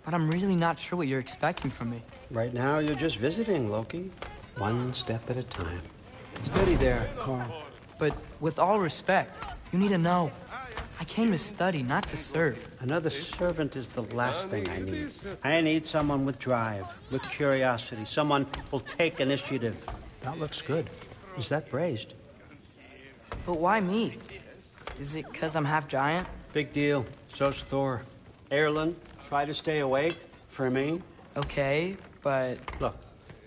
but I'm really not sure what you're expecting from me. Right now, you're just visiting, Loki. One step at a time. Steady there, Carl. But with all respect, you need to know. I came to study, not to serve. Another servant is the last thing I need. I need someone with drive, with curiosity, someone who'll take initiative. That looks good. Is that braised? But why me? Is it because I'm half giant? Big deal. So's Thor. Erlen, try to stay awake for me. Okay, but... Look,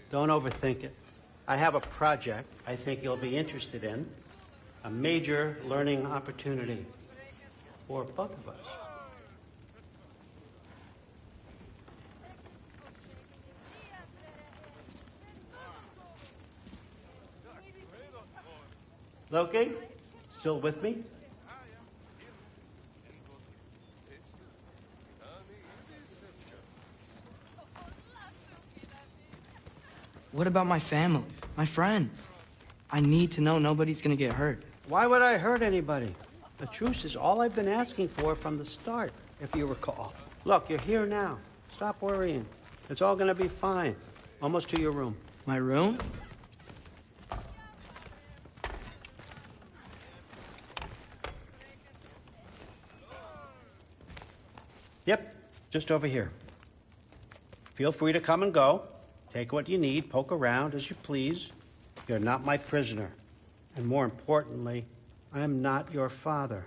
don't overthink it. I have a project I think you'll be interested in. A major learning opportunity for both of us. Loki, still with me? What about my family? My friends? I need to know nobody's gonna get hurt. Why would I hurt anybody? The truce is all I've been asking for from the start, if you recall. Look, you're here now. Stop worrying. It's all gonna be fine. Almost to your room. My room? Yep, just over here. Feel free to come and go. Take what you need, poke around as you please. You're not my prisoner. And more importantly, I am not your father.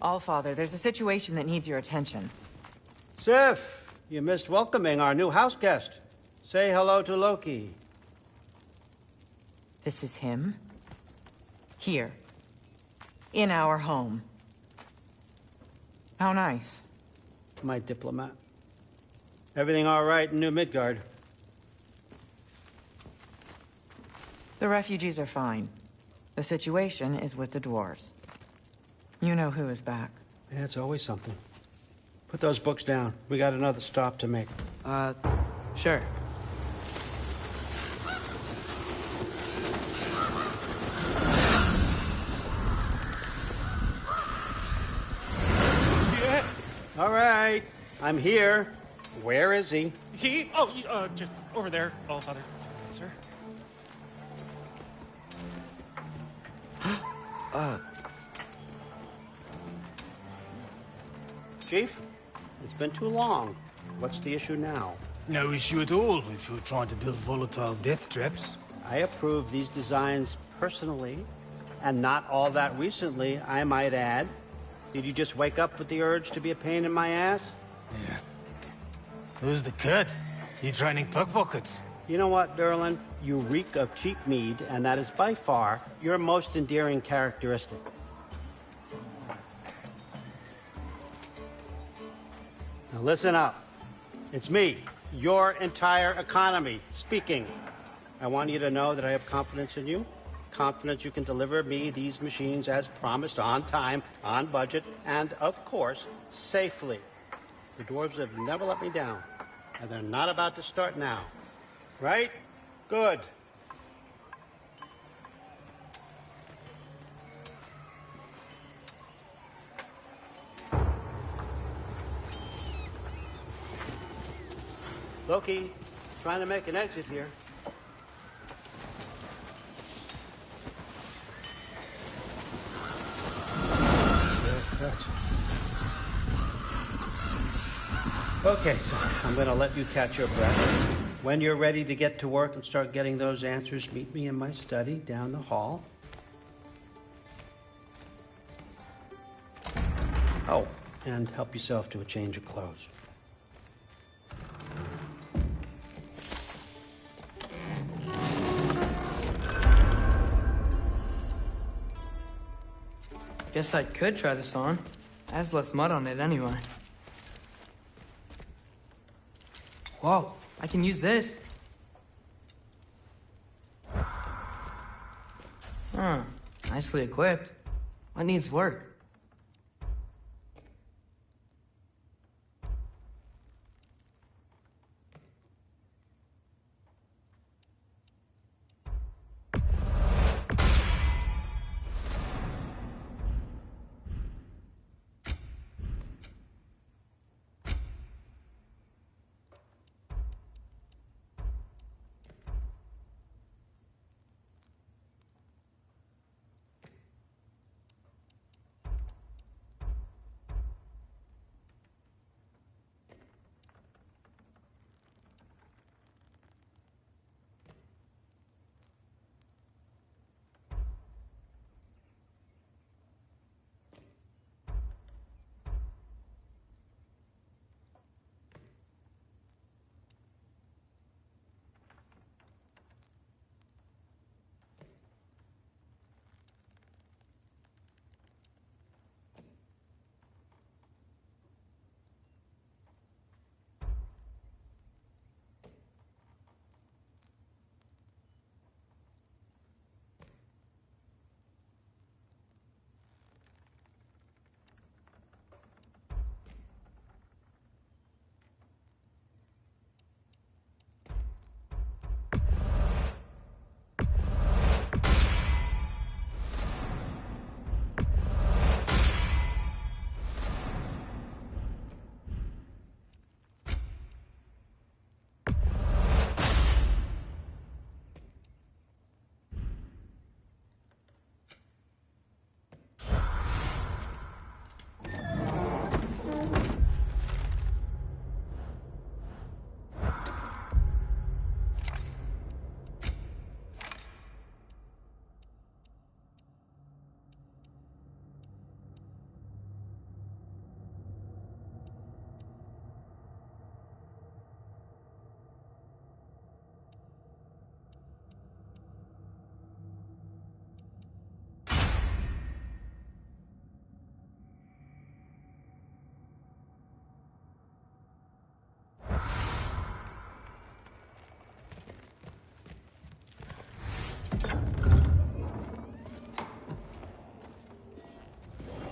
Allfather, there's a situation that needs your attention. Sif, you missed welcoming our new house guest. Say hello to Loki. This is him? Here. In our home. How nice. My diplomat. Everything all right in New Midgard? The refugees are fine. The situation is with the dwarves. You know who is back. Yeah, it's always something. Put those books down. We got another stop to make. Sure. Yeah. All right, I'm here. Where is he? Just over there, Allfather. Sir? Chief, it's been too long. What's the issue now? No issue at all if you're trying to build volatile death traps. I approve these designs personally, and not all that recently, I might add. Did you just wake up with the urge to be a pain in my ass? Yeah. Who's the cut? You training pickpockets? You know what, Derlin? You reek of cheap mead, and that is by far your most endearing characteristic. Now listen up. It's me, your entire economy, speaking. I want you to know that I have confidence in you. Confidence you can deliver me these machines as promised, on time, on budget, and, of course, safely. The dwarves have never let me down, and they're not about to start now. Right? Good. Loki, trying to make an exit here. Okay, so I'm going to let you catch your breath. When you're ready to get to work and start getting those answers, meet me in my study down the hall. Oh, and help yourself to a change of clothes. Guess I could try this on. It has less mud on it anyway. Whoa, I can use this. Huh, nicely equipped. What needs work?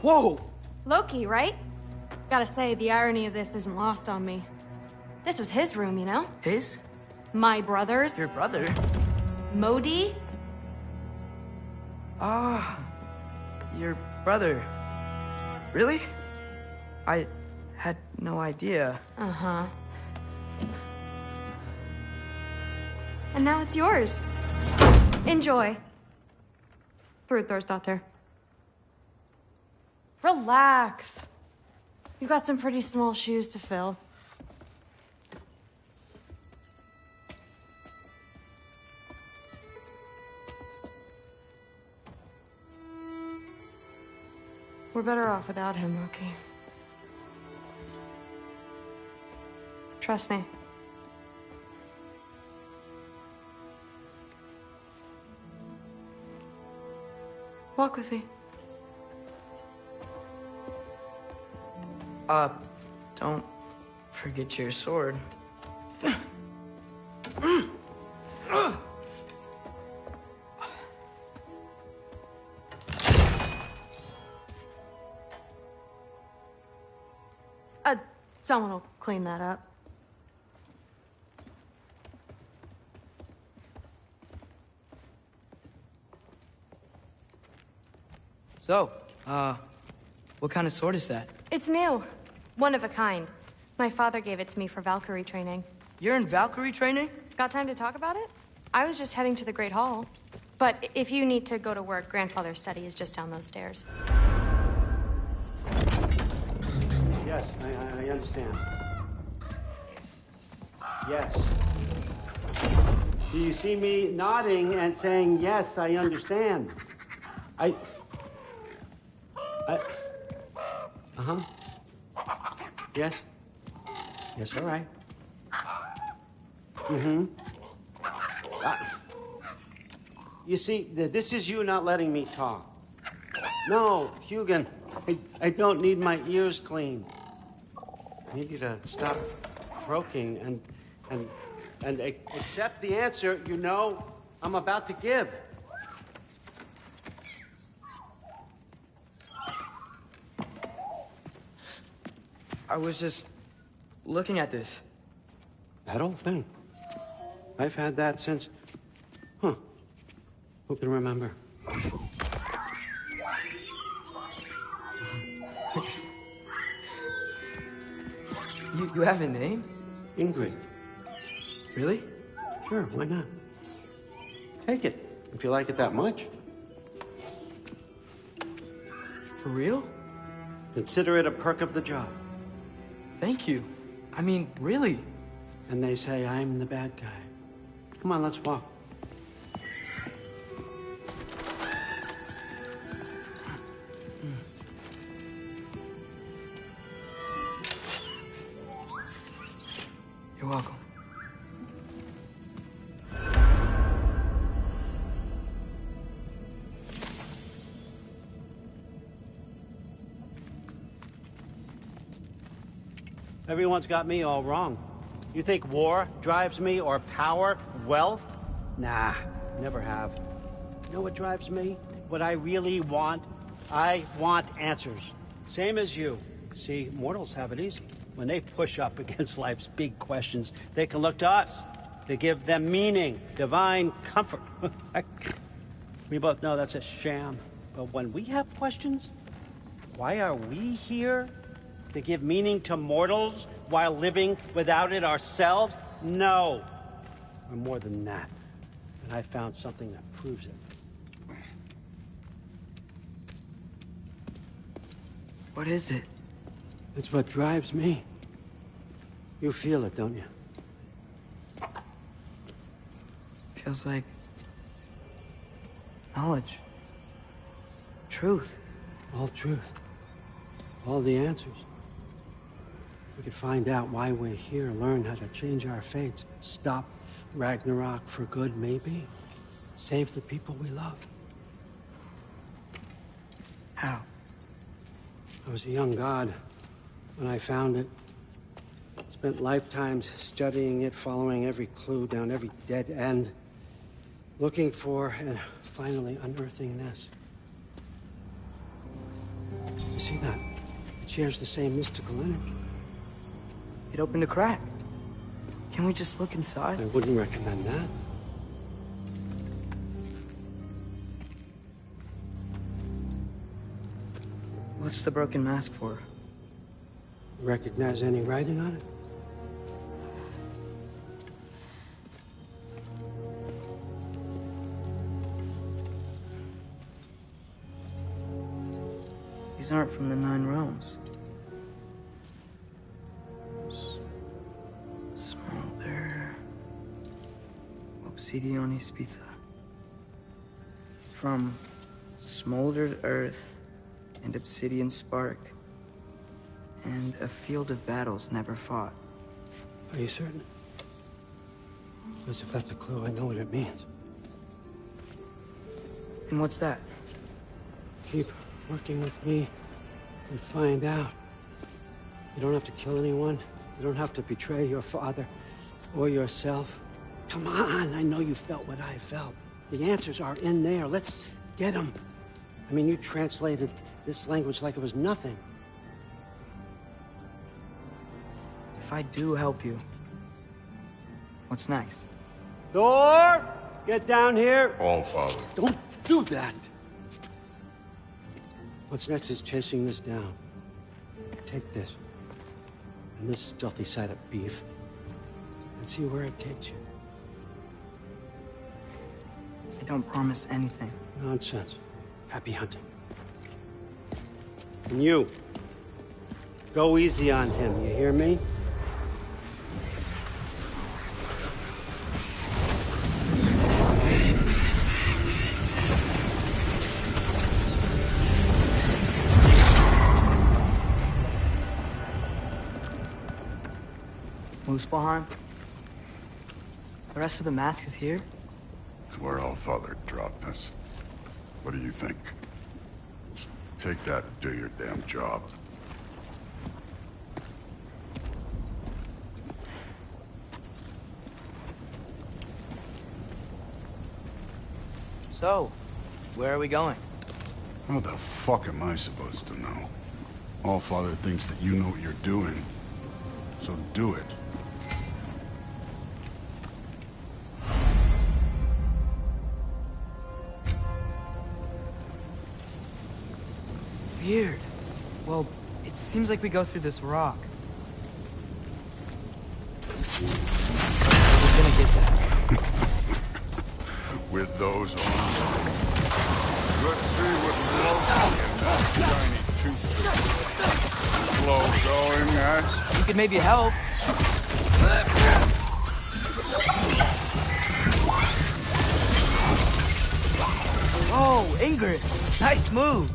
Whoa! Loki, right? Gotta say, the irony of this isn't lost on me. This was his room, you know? His? My brother's. Your brother? Modi? Ah, your brother. Really? I had no idea. Uh-huh. And now it's yours. Enjoy. Daughter. Relax. You got some pretty small shoes to fill. We're better off without him, Loki. Trust me. Walk with me. Don't forget your sword. Someone will clean that up. So, what kind of sword is that? It's new. One of a kind. My father gave it to me for Valkyrie training. You're in Valkyrie training? Got time to talk about it? I was just heading to the Great Hall. But if you need to go to work, grandfather's study is just down those stairs. Yes, I understand. Yes. Do you see me nodding and saying, yes, I understand? Uh-huh. Yes. Yes, all right. Mm-hmm. You see, this is you not letting me talk. No, Hugin, I don't need my ears cleaned. I need you to stop croaking and accept the answer you know I'm about to give. I was just looking at this. That old thing. I've had that since... Who can remember? You have a name? Ingrid. Really? Sure, why not? Take it, if you like it that much. For real? Consider it a perk of the job. Thank you. I mean, really. And they say I'm the bad guy. Come on, let's walk. You're welcome. Everyone's got me all wrong. You think war drives me, or power, wealth? Nah, never have. You know what drives me? What I really want? I want answers. Same as you. See, mortals have it easy. When they push up against life's big questions, they can look to us. To give them meaning, divine comfort. We both know that's a sham. But when we have questions, why are we here? To give meaning to mortals while living without it ourselves? No. We're more than that. And I found something that proves it. What is it? It's what drives me. You feel it, don't you? Feels like knowledge. Truth. All truth. All the answers. We could find out why we're here, learn how to change our fates, stop Ragnarok for good, maybe. Save the people we love. How? I was a young god when I found it. Spent lifetimes studying it, following every clue down every dead end, looking for and finally unearthing this. see that? It shares the same mystical energy. It opened a crack. Can we just look inside? I wouldn't recommend that. What's the broken mask for? Recognize any writing on it? These aren't from the Nine Realms. Smolder. Obsidione Spitha. From smoldered earth and obsidian spark. And a field of battles never fought. Are you certain? Because if that's a clue, I know what it means. And what's that? Keep working with me and find out. You don't have to kill anyone. You don't have to betray your father or yourself. Come on, I know you felt what I felt. The answers are in there. Let's get them. I mean, you translated this language like it was nothing. If I do help you, what's next? Thor! Get down here! All Father. Don't do that! What's next is chasing this down. Take this, and this stealthy side of beef, and see where it takes you. I don't promise anything. Nonsense. Happy hunting. And you, go easy on him, you hear me? Muspelheim? The rest of the mask is here? It's where All Father dropped us. What do you think? Just take that and do your damn job. So, where are we going? How the fuck am I supposed to know? All Father thinks that you know what you're doing. So do it. Weird. Well, it seems like we go through this rock. We're gonna get that. With those arms. Let's see what's floating in that shiny tooth. Slow going, eh? You could maybe help. Oh, Ingrid! Nice move!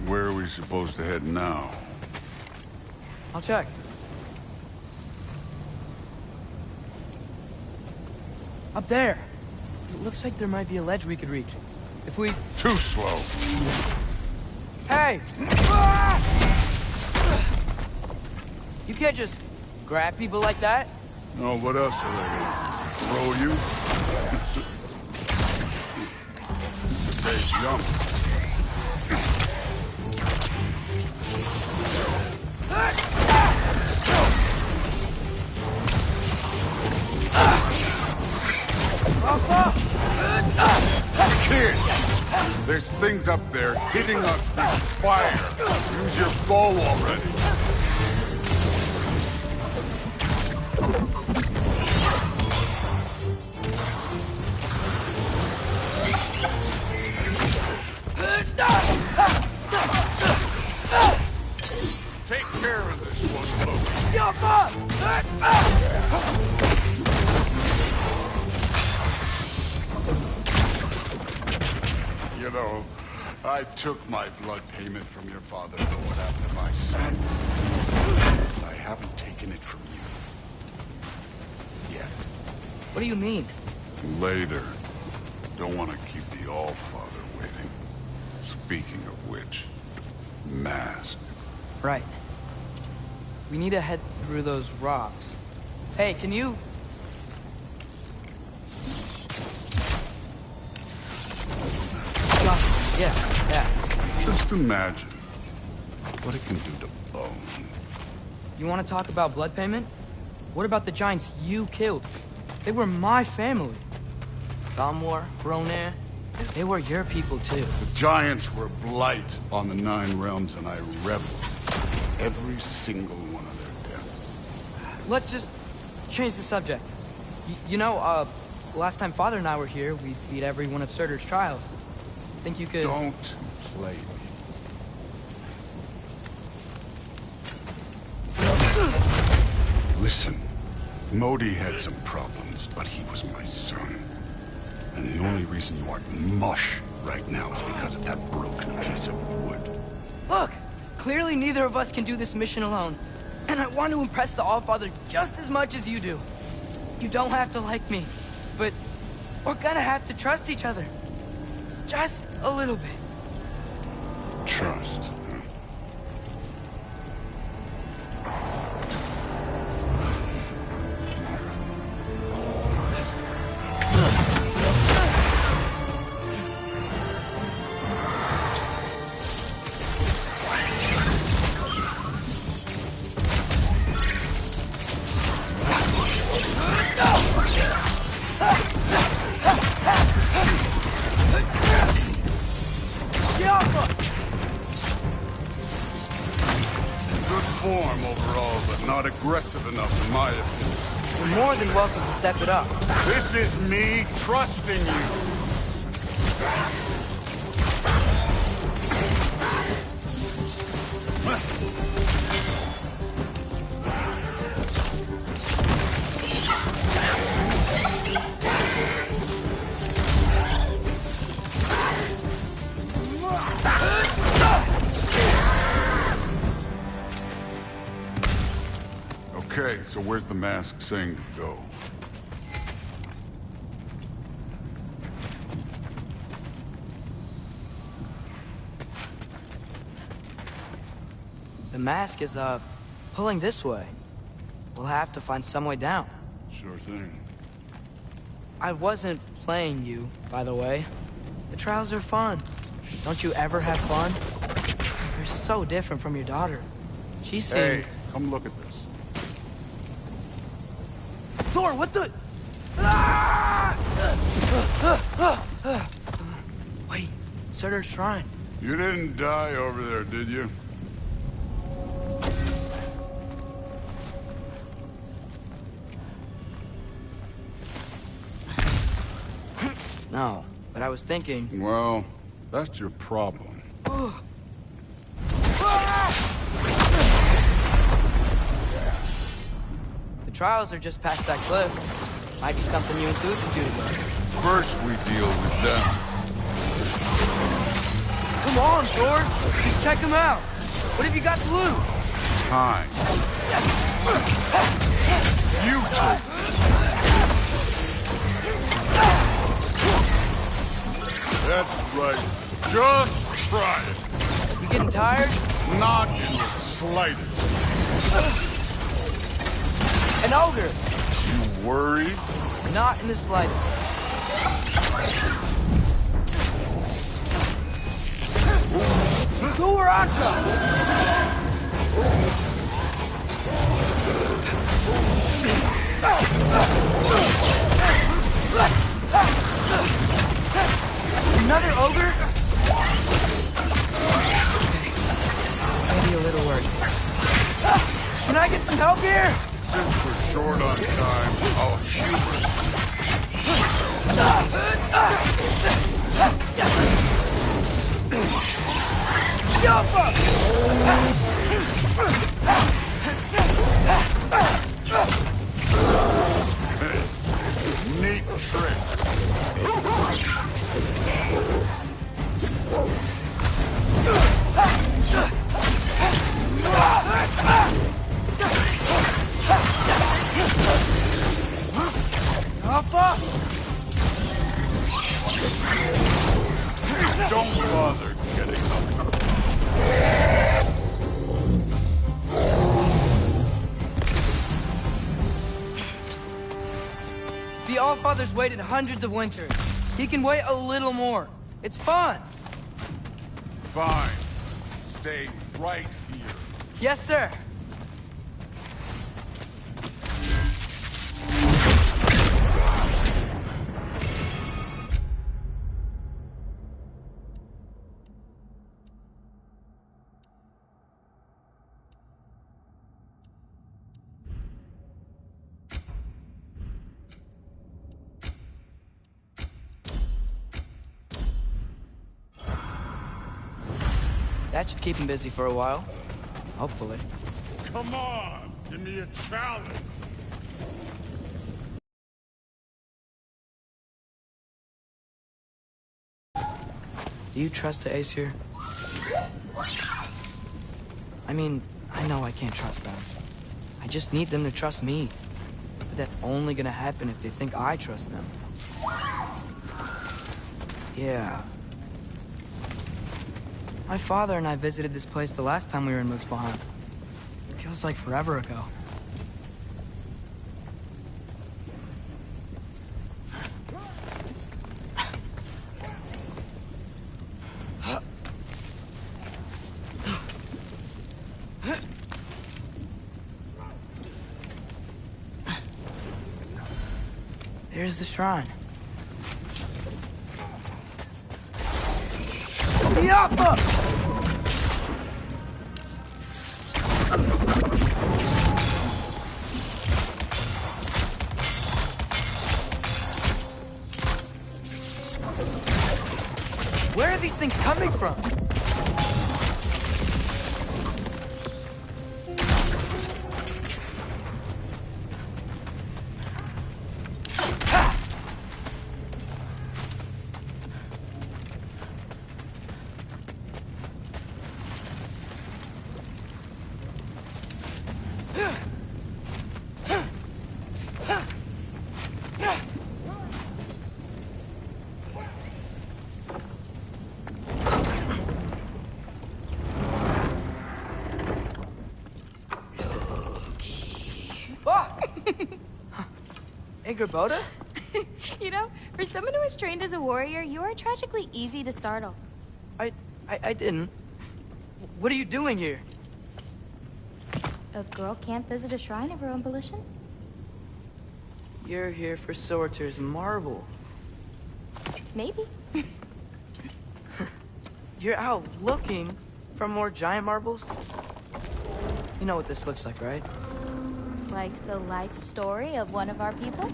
Where are we supposed to head now? I'll check. Up there. It looks like there might be a ledge we could reach. If we... Too slow. Hey! You can't just grab people like that. Oh, what else are they gonna throw you? They jump. Kid! There's things up there hitting us with fire. Use your bow already. Take care of this one, Luke. You know, I I took my blood payment from your father for what happened to my son. I haven't taken it from you. Yet. What do you mean? Later. Don't want to keep the Allfather waiting. Speaking of which, mask. Right. We need to head through those rocks. Hey, can you... Yeah. Just imagine what it can do to bone. You want to talk about blood payment? What about the giants you killed? They were my family. Thamur, Ronair, they were your people too. The giants were blight on the Nine Realms, and I reveled every single one of their deaths. Let's just change the subject. You know, last time Father and I were here, we beat every one of Surtur's trials. Think you could... Don't play me. Listen, Modi had some problems, but he was my son. And the only reason you aren't mush right now is because of that broken piece of wood. Look! Clearly neither of us can do this mission alone. And I want to impress the Allfather just as much as you do. You don't have to like me, but we're gonna have to trust each other. Just a little bit. Trust. Not aggressive enough, in my opinion. You're more than welcome to step it up. This is me trusting you. Okay, so where's the mask saying to go? The mask is, pulling this way. We'll have to find some way down. Sure thing. I wasn't playing you, by the way. The trials are fun. Don't you ever have fun? You're so different from your daughter. She seemed... Hey, come look at this. Thor, what the... Wait, Surtur's shrine. You didn't die over there, did you? No, but I was thinking... Well, that's your problem. The trials are just past that cliff. Might be something you and Thu can do together. First, we deal with them. Come on, Thor! Just check them out! What have you got to lose? Time. You take it. That's right. Just try it. You getting tired? Not in the slightest. An ogre! You worried? Not in the slightest. Tuaraka! Another ogre? Maybe a little worried. Can I get some help here? Since we're short on time, I'll humor it. Jump up! Neat trick. The Allfather's waited hundreds of winters. He can wait a little more. It's fun. Fine. Stay right here. Yes, sir. That should keep him busy for a while. Hopefully. Come on, give me a challenge. Do you trust the Aesir? I mean, I know I can't trust them. I just need them to trust me. But that's only gonna happen if they think I trust them. Yeah. My father and I visited this place the last time we were in Muspelheim. Feels like forever ago. There's the shrine. Yappa! Where are these things coming from? Angrboda? You know, for someone who was trained as a warrior, you are tragically easy to startle. I didn't. What are you doing here? A girl can't visit a shrine of her own volition? You're here for Surtur's marble. Maybe. You're out looking for more giant marbles? You know what this looks like, right? Like the life story of one of our people?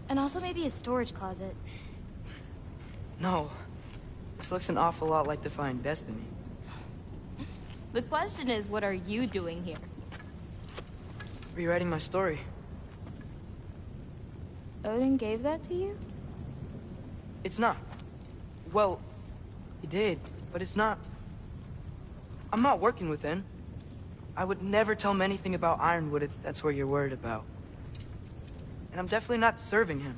And also maybe a storage closet. No. This looks an awful lot like Defying Destiny. The question is, what are you doing here? Rewriting my story. Odin gave that to you? It's not. Well, he did, but it's not. I'm not working with him. I would never tell him anything about Ironwood if that's what you're worried about. And I'm definitely not serving him.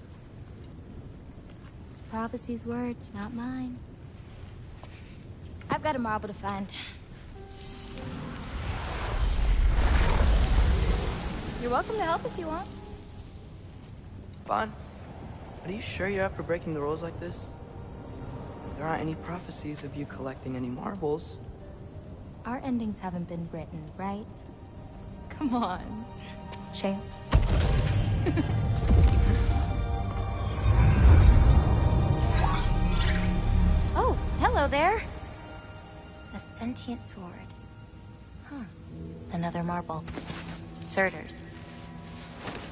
It's prophecy's words, not mine. I've got a marble to find. You're welcome to help if you want. Bon, are you sure you're up for breaking the rules like this? There aren't any prophecies of you collecting any marbles. Our endings haven't been written, right? Come on. Champ. Oh, hello there. A sentient sword. Huh. Another marble. Surtur's.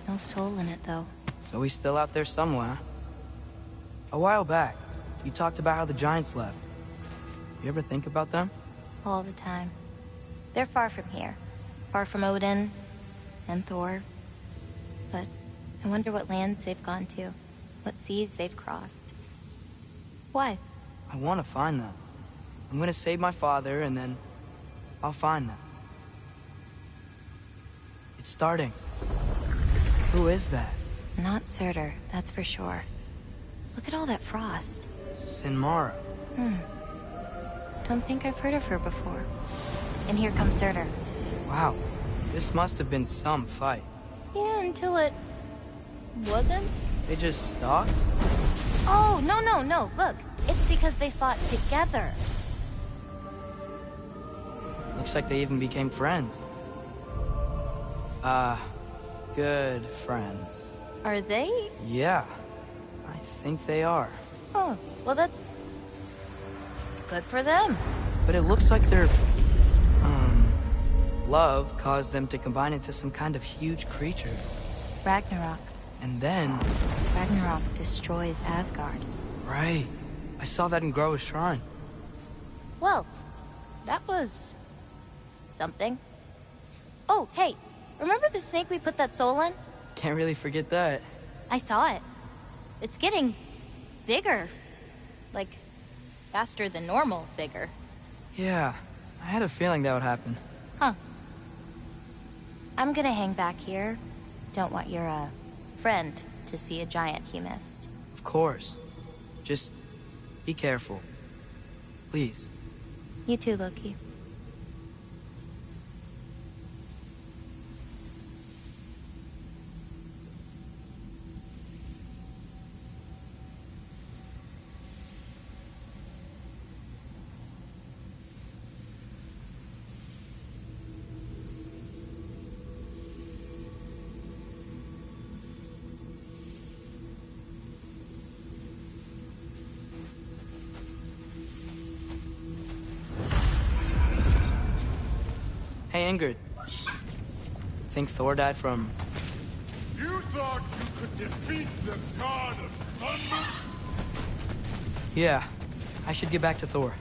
No soul in it, though. So he's still out there somewhere. A while back, you talked about how the Giants left. You ever think about them? All the time. They're far from here. Far from Odin and Thor. But I wonder what lands they've gone to. What seas they've crossed. Why? I want to find them. I'm gonna save my father, and then I'll find them. It's starting. Who is that? Not Surtur, that's for sure. Look at all that frost. Sinmara. Don't think I've heard of her before. And here comes Surtur. Wow. This must have been some fight. Yeah, until it wasn't? They just stopped? Oh, no. Look, it's because they fought together. Looks like they even became friends. Good friends. Are they? Yeah, I think they are. Oh, well, that's good for them. But it looks like their, love caused them to combine into some kind of huge creature. Ragnarok. And then... Ragnarok destroys Asgard. Right. I saw that in Groa's shrine. Well, that was... something. Oh, hey, remember the snake we put that soul in? Can't really forget that. I saw it. It's getting... bigger. Like, faster than normal bigger. Yeah, I had a feeling that would happen. Huh. I'm gonna hang back here. Don't want your, friend to see a giant he missed. Of course. Just be careful. Please. You too, Loki. Hey, Ingrid. Think Thor died from... You thought you could defeat the god of thunder? Yeah, I should get back to Thor.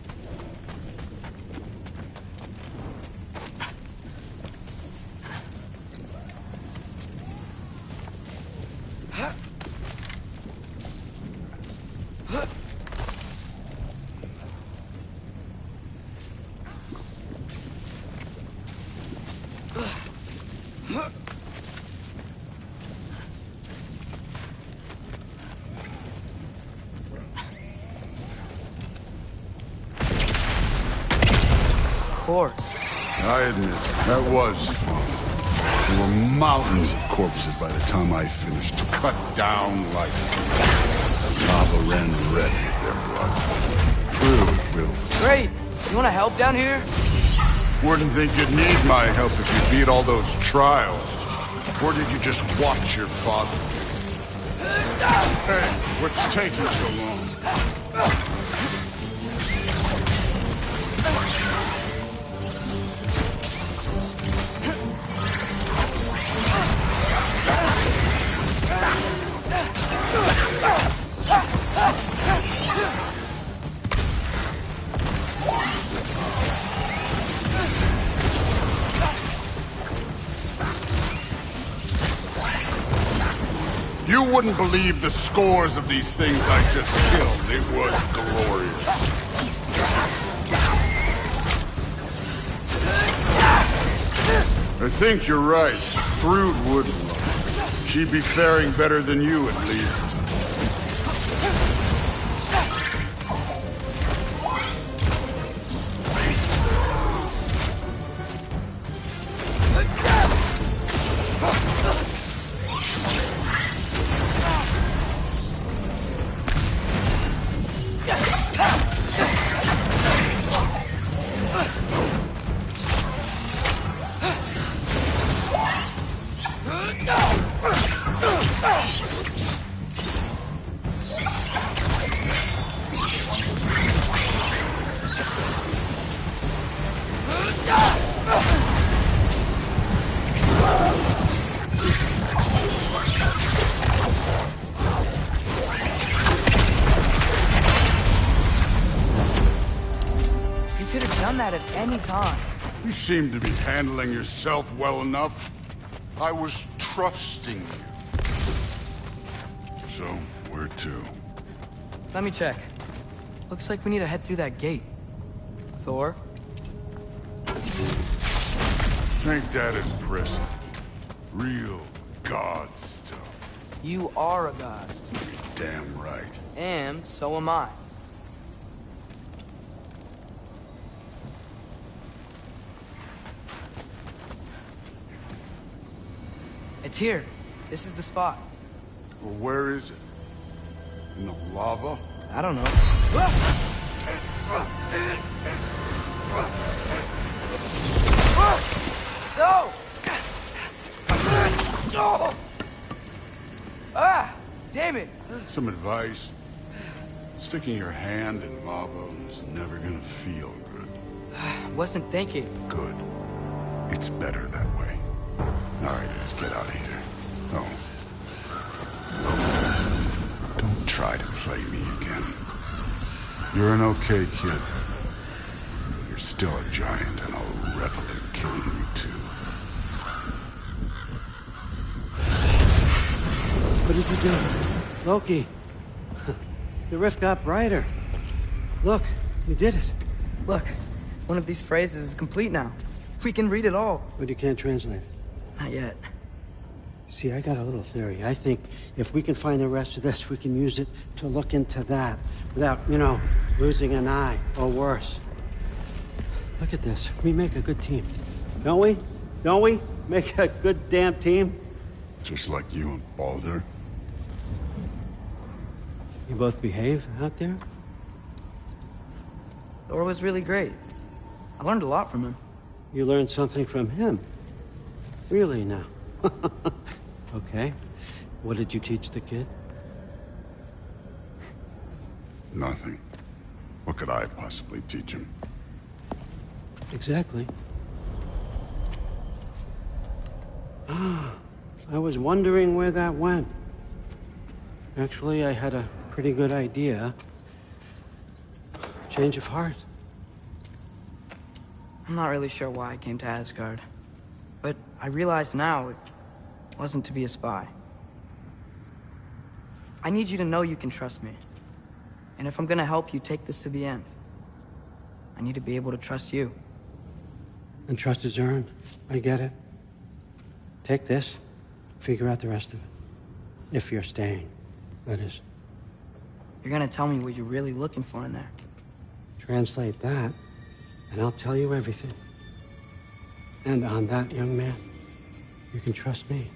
I admit, that was fun. There were mountains of corpses by the time I finished. Cut down like lava ran red with their blood. True, Will. Great! You wanna help down here? Wouldn't think you'd need my help if you beat all those trials. Or did you just watch your father? Hey, what's taking so long? You wouldn't believe the scores of these things I just killed. It was glorious. I think you're right. Thrud wouldn't. She'd be faring better than you, at least. At any time. You seem to be handling yourself well enough. I was trusting you. So, where to? Let me check. Looks like we need to head through that gate. Thor? Think that impressive. Real god stuff. You are a god. Damn right. And so am I. It's here. This is the spot. Well, where is it? In the lava? I don't know. No! No! Ah! Damn it! Some advice. Sticking your hand in lava is never gonna feel good. Wasn't thinking. Good. It's better that way. All right, let's get out of here. No. Don't try to play me again. You're an okay kid. You're still a giant, and I'll revel in killing you too. What did you do? Loki. The rift got brighter. Look, you did it. Look, one of these phrases is complete now. We can read it all. But you can't translate it. Not yet. See, I got a little theory. I think if we can find the rest of this, we can use it to look into that without, losing an eye or worse. Look at this. We make a good team. Don't we? Don't we? Make a good damn team? Just like you and Baldur. You both behave out there? Thor was really great. I learned a lot from him. You learned something from him? Really now? Okay. What did you teach the kid? Nothing. What could I possibly teach him? Exactly. I was wondering where that went. Actually, I had a pretty good idea. Change of heart. I'm not really sure why I came to Asgard. But I realize now it wasn't to be a spy. I need you to know you can trust me. And if I'm gonna help you take this to the end, I need to be able to trust you. And trust is earned. I get it. Take this. Figure out the rest of it. If you're staying, that is. You're gonna tell me what you're really looking for in there. Translate that, and I'll tell you everything. And on that, young man, you can trust me.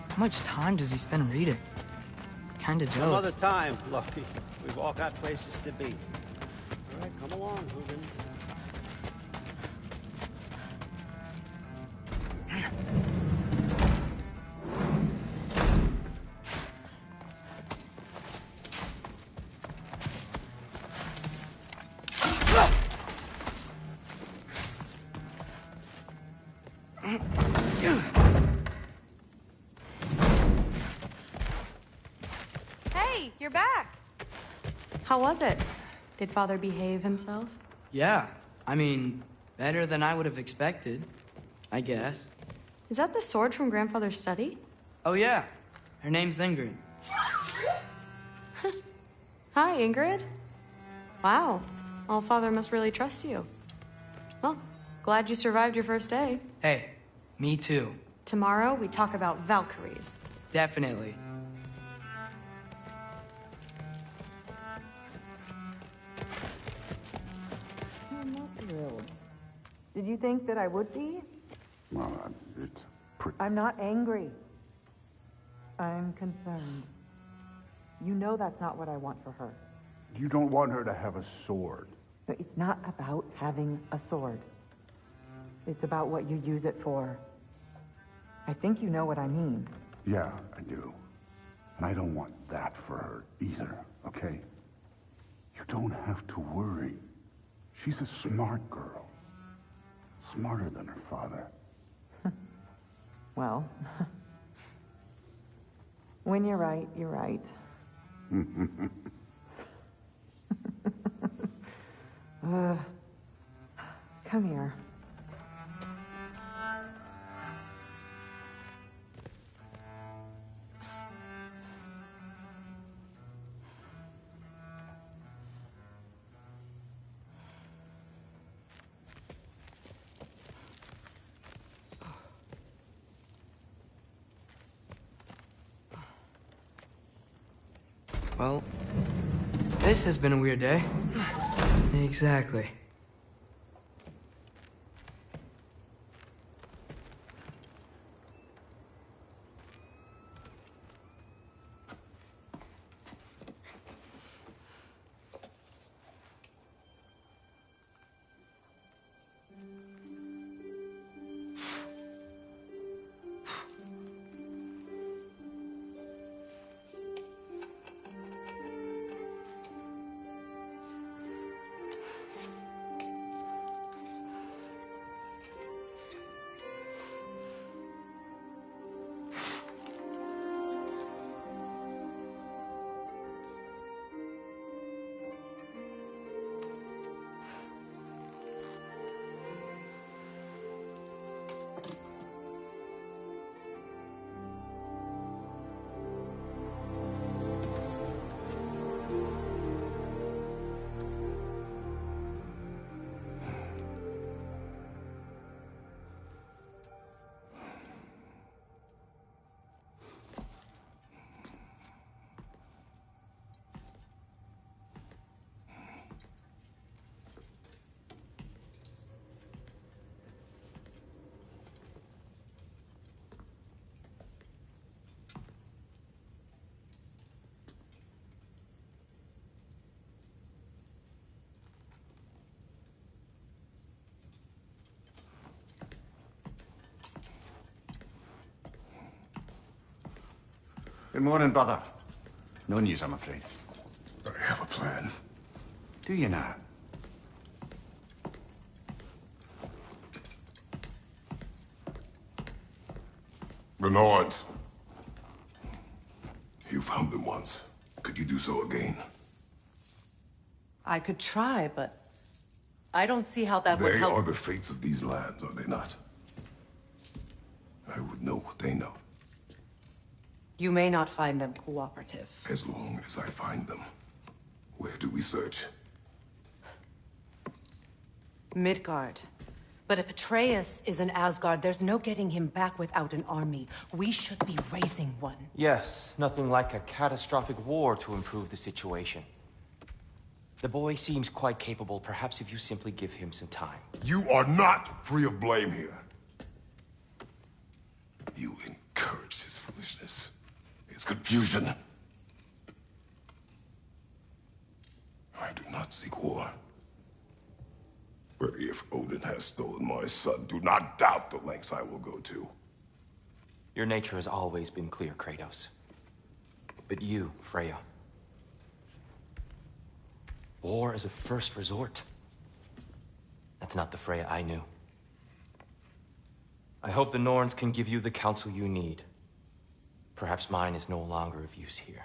How much time does he spend reading? Kinda Some jealous. other time, Loki. We've all got places to be. All right, come along, Hugin. Hey, you're back. How was it? Did Father behave himself? Yeah, I mean, better than I would have expected, I guess. Is that the sword from Grandfather's study? Oh yeah, her name's Ingrid. Hi, Ingrid. Wow, Allfather must really trust you. Well, glad you survived your first day. Hey, me too. Tomorrow, we talk about Valkyries. Definitely. I'm not thrilled. Did you think that I would be? Well, it's pretty... I'm not angry. I'm concerned. You know that's not what I want for her. You don't want her to have a sword. No, it's not about having a sword. It's about what you use it for. I think you know what I mean. Yeah, I do. And I don't want that for her either, okay? You don't have to worry. She's a smart girl. Smarter than her father. Well, when you're right, you're right. Come here. Well, this has been a weird day. Exactly. Good morning, brother. No news, I'm afraid. I have a plan. Do you now? The Norns. You found them once. Could you do so again? I could try, but I don't see how that would help. They are the fates of these lands, are they not? I would know what they know. You may not find them cooperative. As long as I find them. Where do we search? Midgard. But if Atreus is in Asgard, there's no getting him back without an army. We should be raising one. Yes, nothing like a catastrophic war to improve the situation. The boy seems quite capable. Perhaps if you simply give him some time. You are not free of blame here. You encouraged his foolishness. His confusion. I do not seek war. But if Odin has stolen my son, do not doubt the lengths I will go to. Your nature has always been clear, Kratos. But you, Freya. War is a first resort. That's not the Freya I knew. I hope the Norns can give you the counsel you need. Perhaps mine is no longer of use here.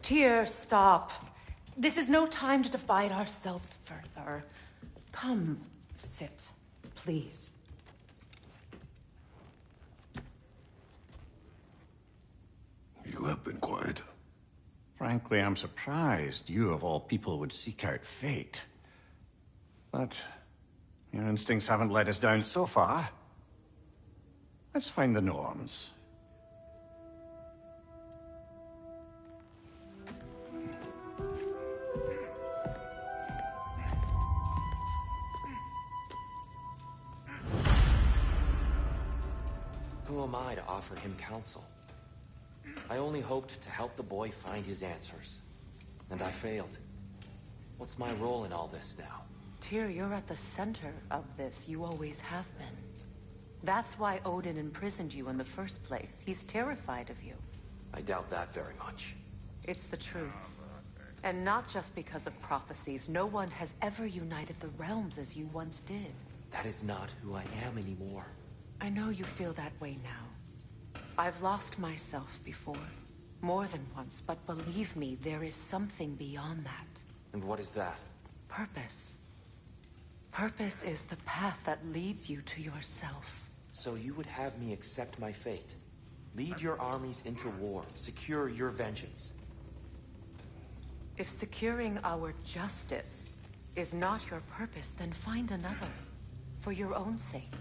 Tyr, stop. This is no time to divide ourselves further. Come, sit, please. You have been quiet. Frankly, I'm surprised you, of all people, would seek out fate. But your instincts haven't let us down so far. Let's find the Norns. Who am I to offer him counsel? I only hoped to help the boy find his answers. And I failed. What's my role in all this now? Tyr, you're at the center of this. You always have been. That's why Odin imprisoned you in the first place. He's terrified of you. I doubt that very much. It's the truth. And not just because of prophecies. No one has ever united the realms as you once did. That is not who I am anymore. I know you feel that way now. I've lost myself before. More than once, but believe me, there is something beyond that. And what is that? Purpose. Purpose is the path that leads you to yourself. So you would have me accept my fate? Lead your armies into war, secure your vengeance. If securing our justice is not your purpose, then find another, for your own sake.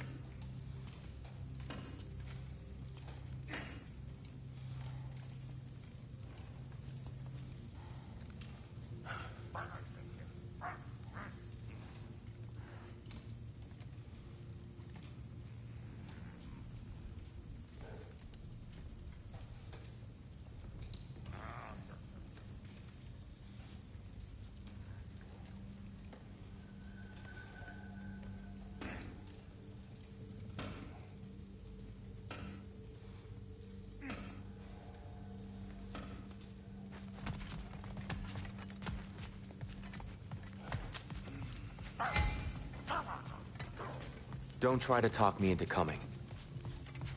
Don't try to talk me into coming.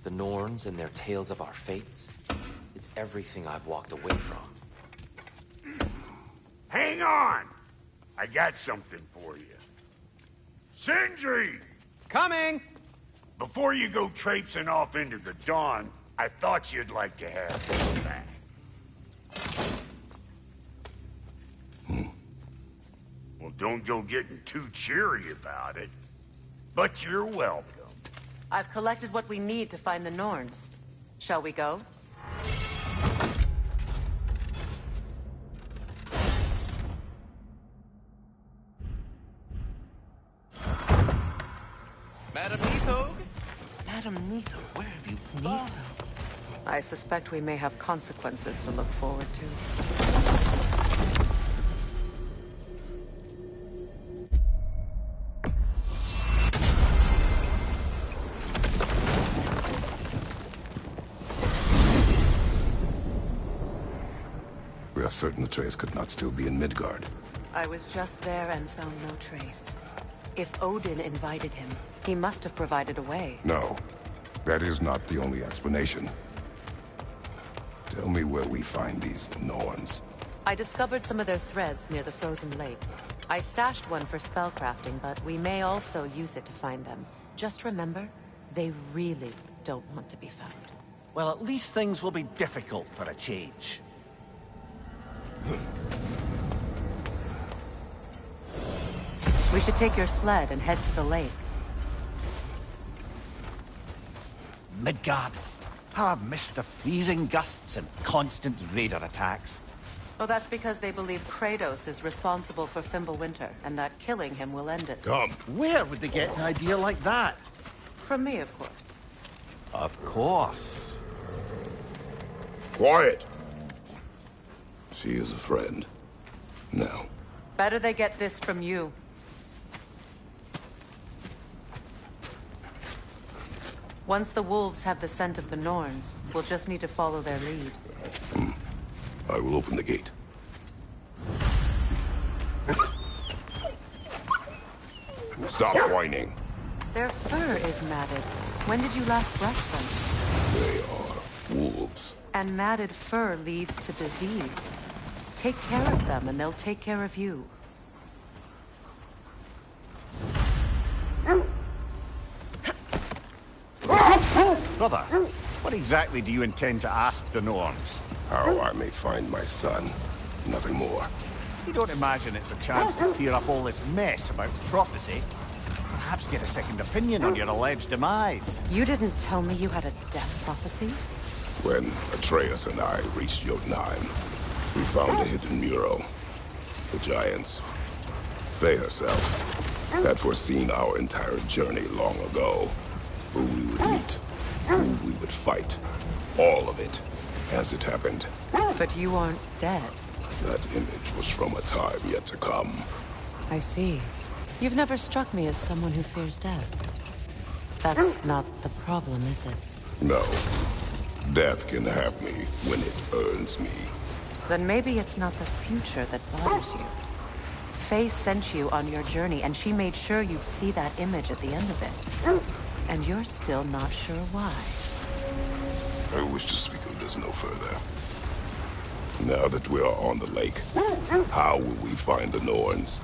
The Norns and their tales of our fates, it's everything I've walked away from. Hang on! I got something for you. Sindri! Coming! Before you go traipsing off into the dawn, I thought you'd like to have this back. Well, don't go getting too cheery about it. But you're welcome. I've collected what we need to find the Norns. Shall we go? Madam Neathog? Madam Neathog, where have you been? Neathog. I suspect we may have consequences to look forward to. We are certain Atreus could not still be in Midgard. I was just there and found no trace. If Odin invited him, he must have provided a way. No, that is not the only explanation. Tell me where we find these Norns. I discovered some of their threads near the frozen lake. I stashed one for spellcrafting, but we may also use it to find them. Just remember, they really don't want to be found. Well, at least things will be difficult for a change. We should take your sled and head to the lake. Midgard. How I've missed the freezing gusts and constant raider attacks. Oh, that's because they believe Kratos is responsible for Fimbulwinter, and that killing him will end it. Come. Where would they get an idea like that? From me, of course. Of course. Quiet! She is a friend. Now. Better they get this from you. Once the wolves have the scent of the Norns, we'll just need to follow their lead. I will open the gate. Stop whining. Their fur is matted. When did you last brush them? They are wolves. And matted fur leads to disease. Take care of them, and they'll take care of you. Brother, what exactly do you intend to ask the Norns? How I may find my son. Nothing more. You don't imagine it's a chance to clear up all this mess about prophecy? Perhaps get a second opinion on your alleged demise. You didn't tell me you had a death prophecy? When Atreus and I reached Jotunheim, we found a hidden mural. The Giants, Faye herself, had foreseen our entire journey long ago. Who we would meet, who we would fight. All of it, as it happened. But you aren't dead. That image was from a time yet to come. I see. You've never struck me as someone who fears death. That's not the problem, is it? No. Death can have me when it earns me. Then maybe it's not the future that bothers you. Faye sent you on your journey, and she made sure you'd see that image at the end of it. And you're still not sure why. I wish to speak of this no further. Now that we are on the lake, how will we find the Norns?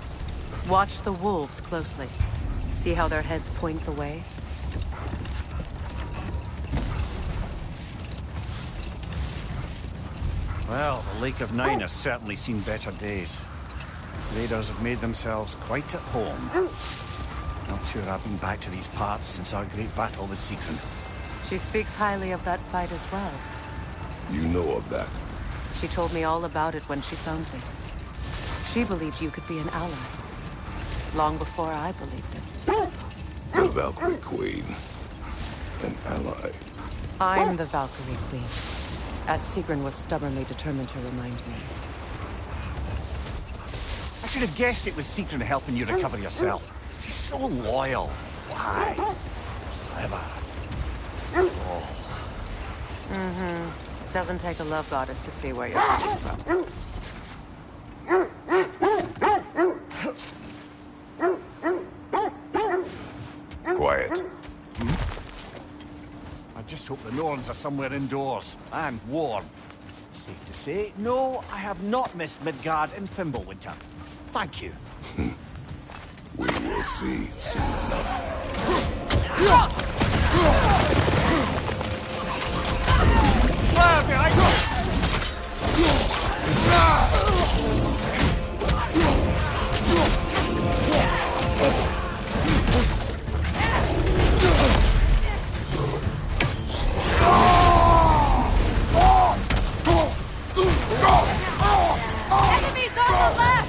Watch the wolves closely. See how their heads point the way? Well, the Lake of Nine has certainly seen better days. Raiders have made themselves quite at home. Not sure I've been back to these parts since our great battle with Sigrun. She speaks highly of that fight as well. You know of that. She told me all about it when she found me. She believed you could be an ally. Long before I believed it. The Valkyrie Queen. An ally. I'm the Valkyrie Queen, as Sigrun was stubbornly determined to remind me. I should have guessed it was Sigrun helping you recover yourself. She's so loyal. Why? Clever. Oh. Mm-hmm. Doesn't take a love goddess to see where you're coming from. Quiet. I just hope the Norns are somewhere indoors, and warm. Safe to say, no, I have not missed Midgard in Fimbulwinter. Thank you. We will see soon enough. Fire behind you! Enemies on the left!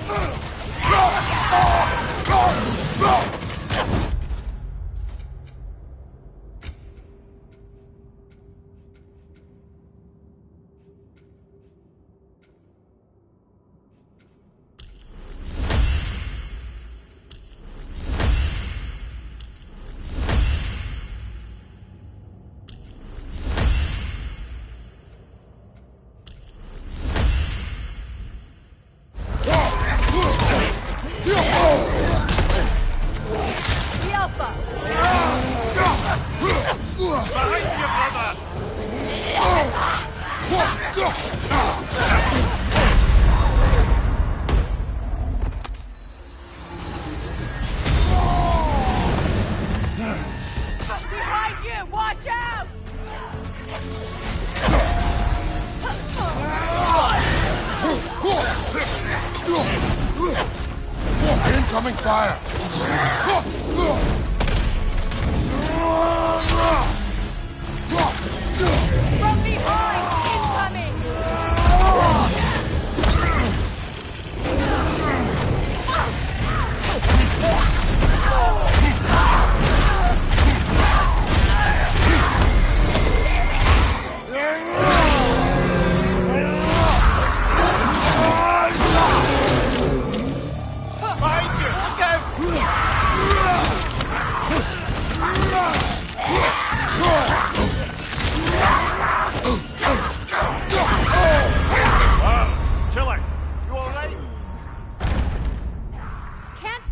Behind you! Watch out! Incoming fire! From behind! Incoming! Chiller, you alright? Can't...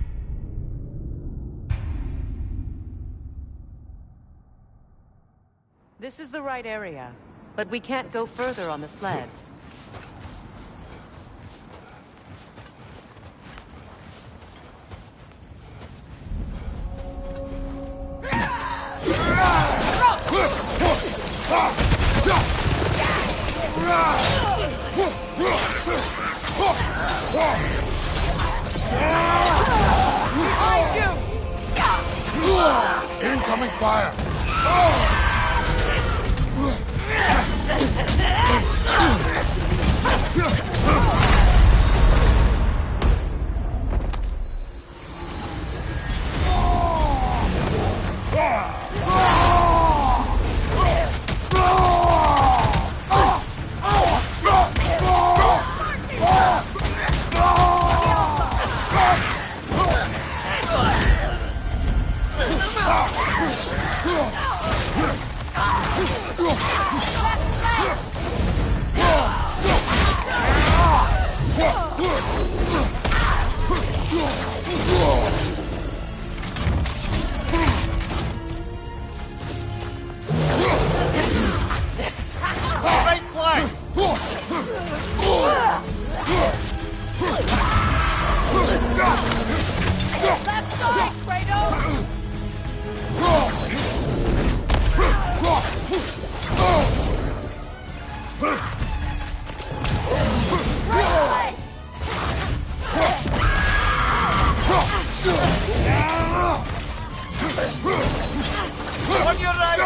This is the right area, but we can't go further on the sled. Behind you! Incoming fire! side, Kratos! On your right!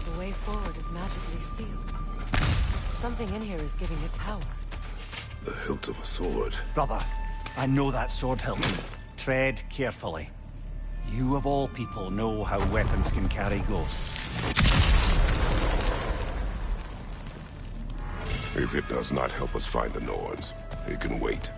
The way forward is magically sealed. Something in here is giving it power. The hilt of a sword. Brother, I know that sword hilt. Tread carefully. You of all people know how weapons can carry ghosts. If it does not help us find the Norns, it can wait.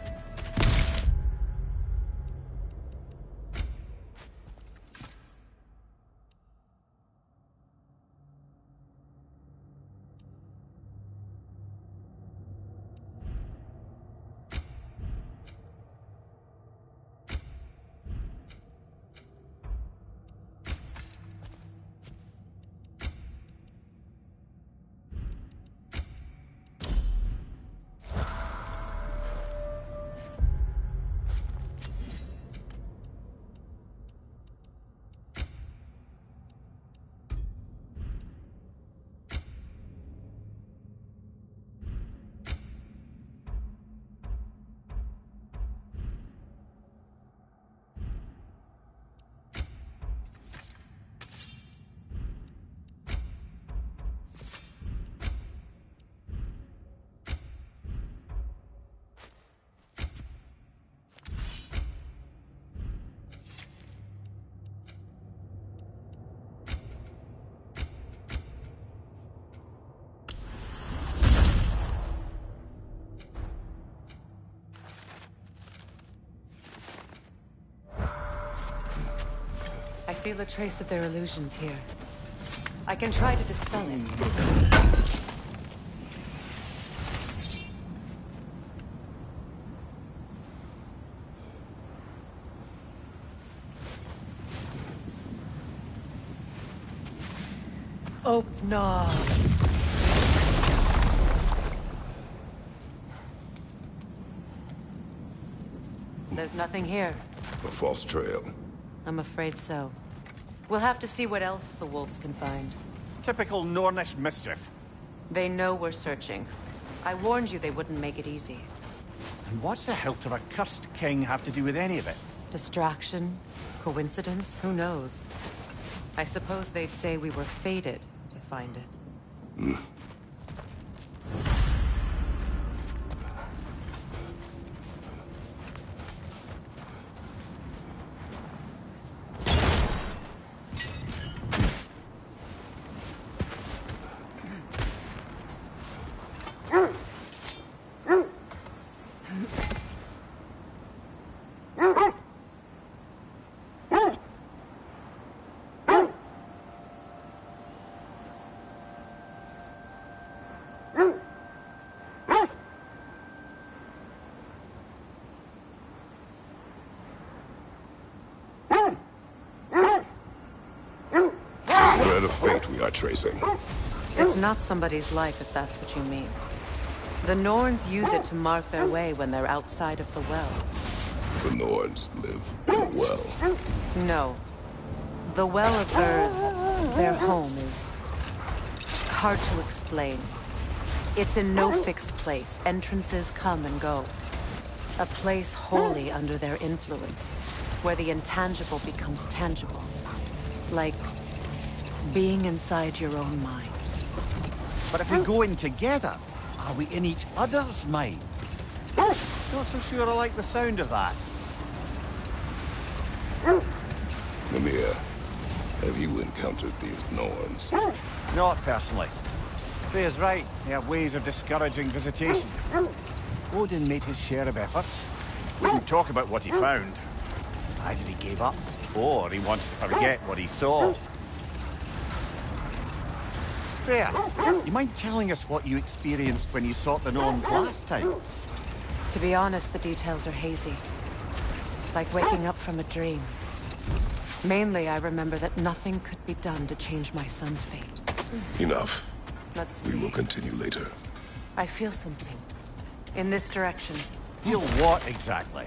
I feel a trace of their illusions here. I can try to dispel it. Oh, no. There's nothing here. A false trail. I'm afraid so. We'll have to see what else the wolves can find. Typical Nornish mischief. They know we're searching. I warned you they wouldn't make it easy. And what's the hilt of a cursed king have to do with any of it? Distraction? Coincidence? Who knows? I suppose they'd say we were fated to find it. Thread of fate we are tracing. It's not somebody's life, if that's what you mean. The Norns use it to mark their way when they're outside of the well. The Norns live in a well. No. The Well of Earth, their home, is hard to explain. It's in no fixed place. Entrances come and go. A place wholly under their influence, where the intangible becomes tangible. Like being inside your own mind. But if we go in together, are we in each other's mind? Not so sure I like the sound of that. Mimir, have you encountered these Norns? Not personally. Freya's right. They have ways of discouraging visitation. Odin made his share of efforts. Wouldn't talk about what he found. Either he gave up, or he wanted to forget what he saw. Freya, you mind telling us what you experienced when you sought the Norns last time? To be honest, the details are hazy. Like waking up from a dream. Mainly, I remember that nothing could be done to change my son's fate. Enough. Let's see. We will continue later. I feel something. In this direction. Feel what exactly?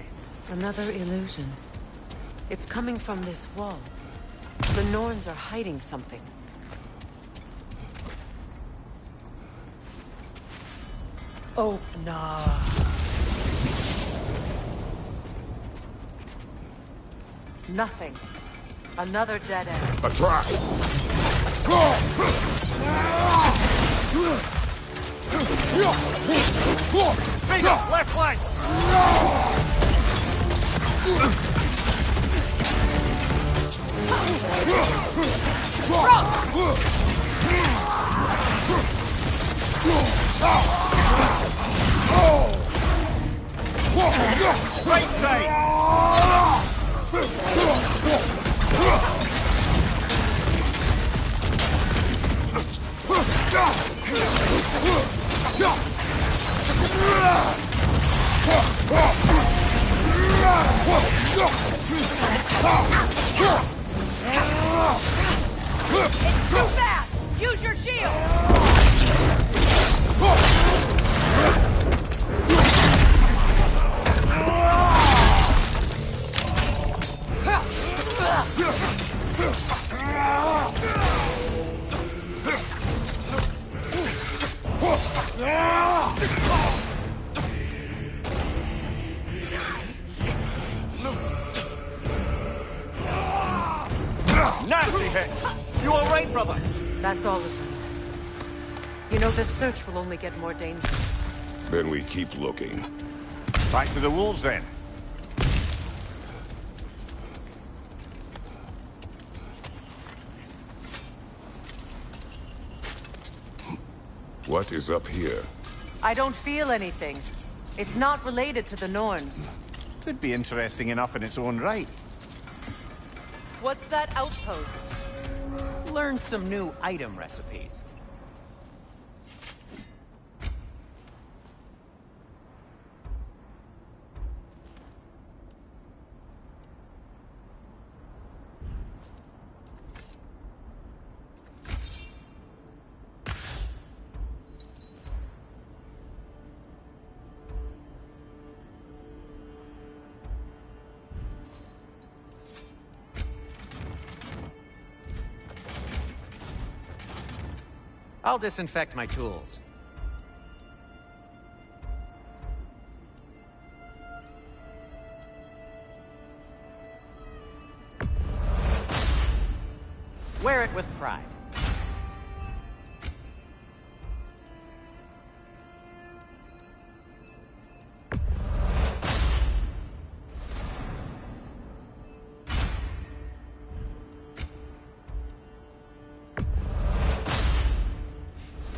Another illusion. It's coming from this wall. The Norns are hiding something. Open up. Nothing. Another dead end. A trap! Bingo! Left flank! Right side! It's too fast! Use your shield! Nasty hit! You all right, brother? That's all of them. You know, this search will only get more dangerous. Then we keep looking. Back to the wolves, then. What is up here? I don't feel anything. It's not related to the Norns. Could be interesting enough in its own right. What's that outpost? Learn some new item recipes. I'll disinfect my tools. Wear it with pride.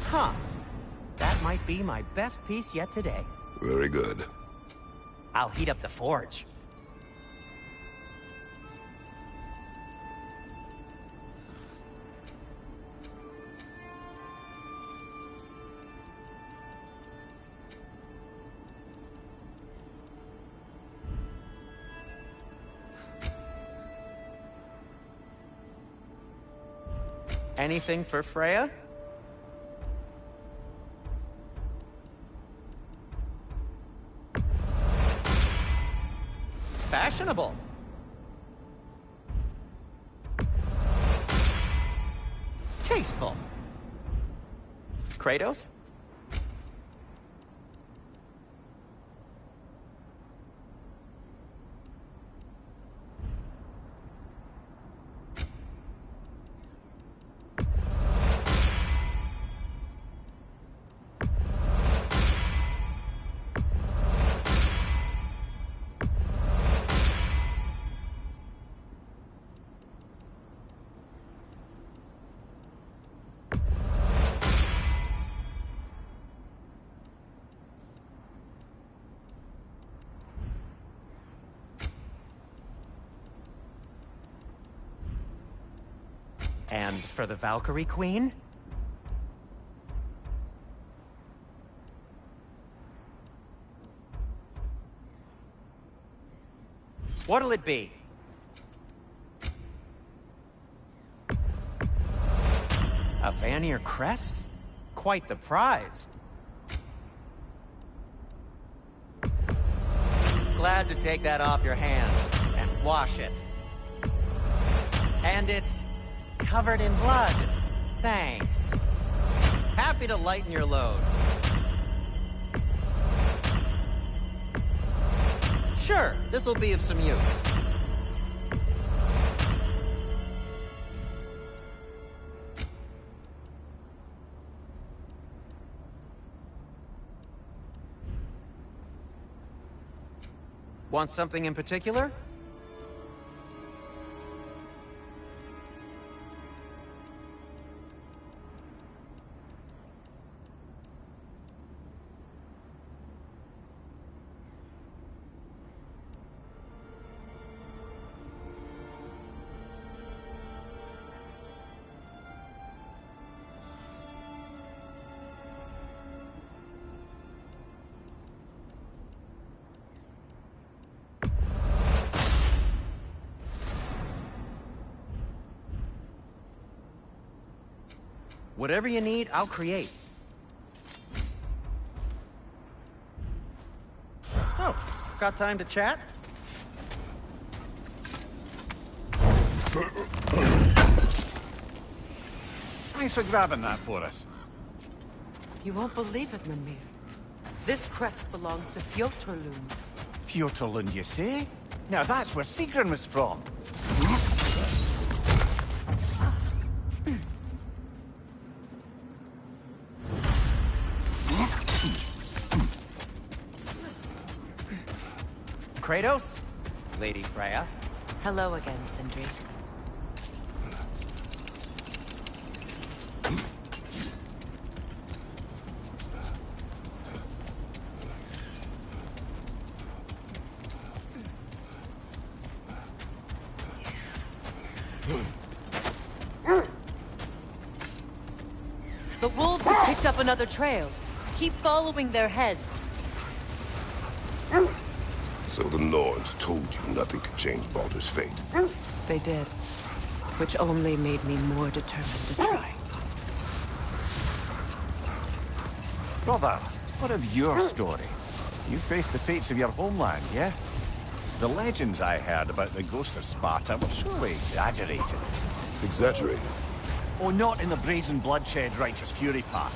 Huh. That might be my best piece yet today. Very good. I'll heat up the forge. Anything for Freya? Fashionable. Tasteful. Kratos? And for the Valkyrie Queen? What'll it be? A Vanir crest? Quite the prize. Glad to take that off your hands and wash it. And it's covered in blood. Thanks. Happy to lighten your load. Sure, this'll be of some use. Want something in particular? Whatever you need, I'll create. Oh, got time to chat? Thanks for grabbing that for us. You won't believe it, Mimir. This crest belongs to Fjotorlund. Fjotorlund, you say? Now that's where Sigrun was from. Kratos? Lady Freya? Hello again, Sindri. The wolves have picked up another trail. Keep following their heads. So the Norns told you nothing could change Baldur's fate. They did. Which only made me more determined to try. Brother, what of your story? You faced the fates of your homeland, yeah? The legends I heard about the ghost of Sparta were surely exaggerated. Exaggerated? Oh, not in the brazen bloodshed righteous fury part.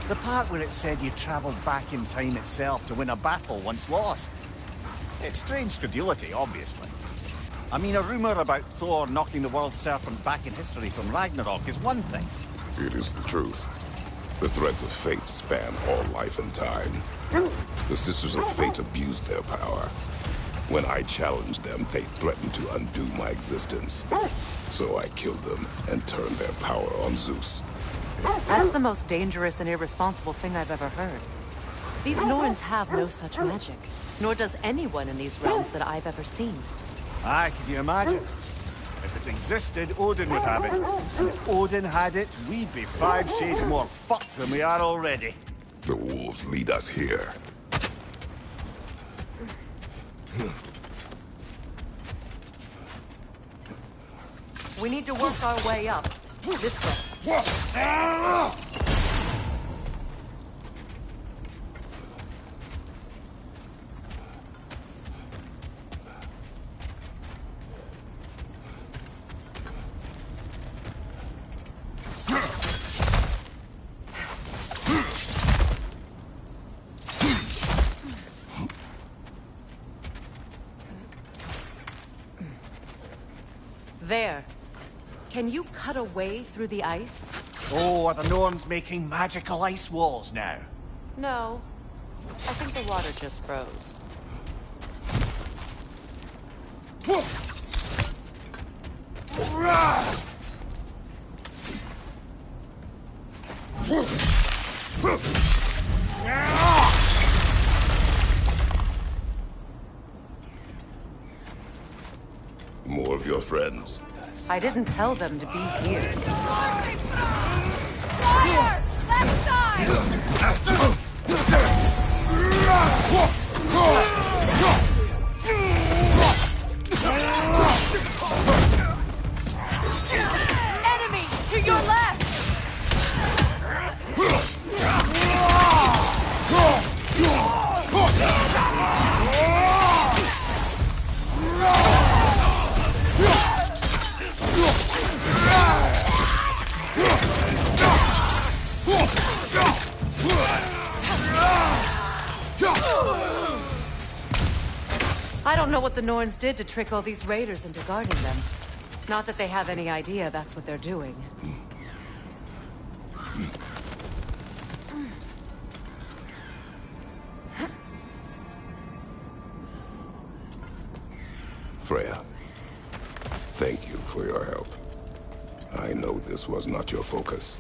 The part where it said you traveled back in time itself to win a battle once lost. It's strange credulity, obviously. I mean, a rumor about Thor knocking the world serpent back in history from Ragnarok is one thing. It is the truth. The threads of fate span all life and time. The Sisters of Fate abused their power. When I challenged them, they threatened to undo my existence. So I killed them and turned their power on Zeus. That's the most dangerous and irresponsible thing I've ever heard. These Norns have no such magic, nor does anyone in these realms that I've ever seen. Aye, can you imagine? If it existed, Odin would have it. And if Odin had it, we'd be 5 shades more fucked than we are already. The wolves lead us here. We need to work our way up. This way. There. Can you cut a way through the ice? Oh, are the Norns making magical ice walls now? No. I think the water just froze. More of your friends. I didn't tell them to be here. Fire! Left side! Enemy! To your left! I don't know what the Norns did to trick all these raiders into guarding them. Not that they have any idea that's what they're doing. Freya, thank you for your help. I know this was not your focus.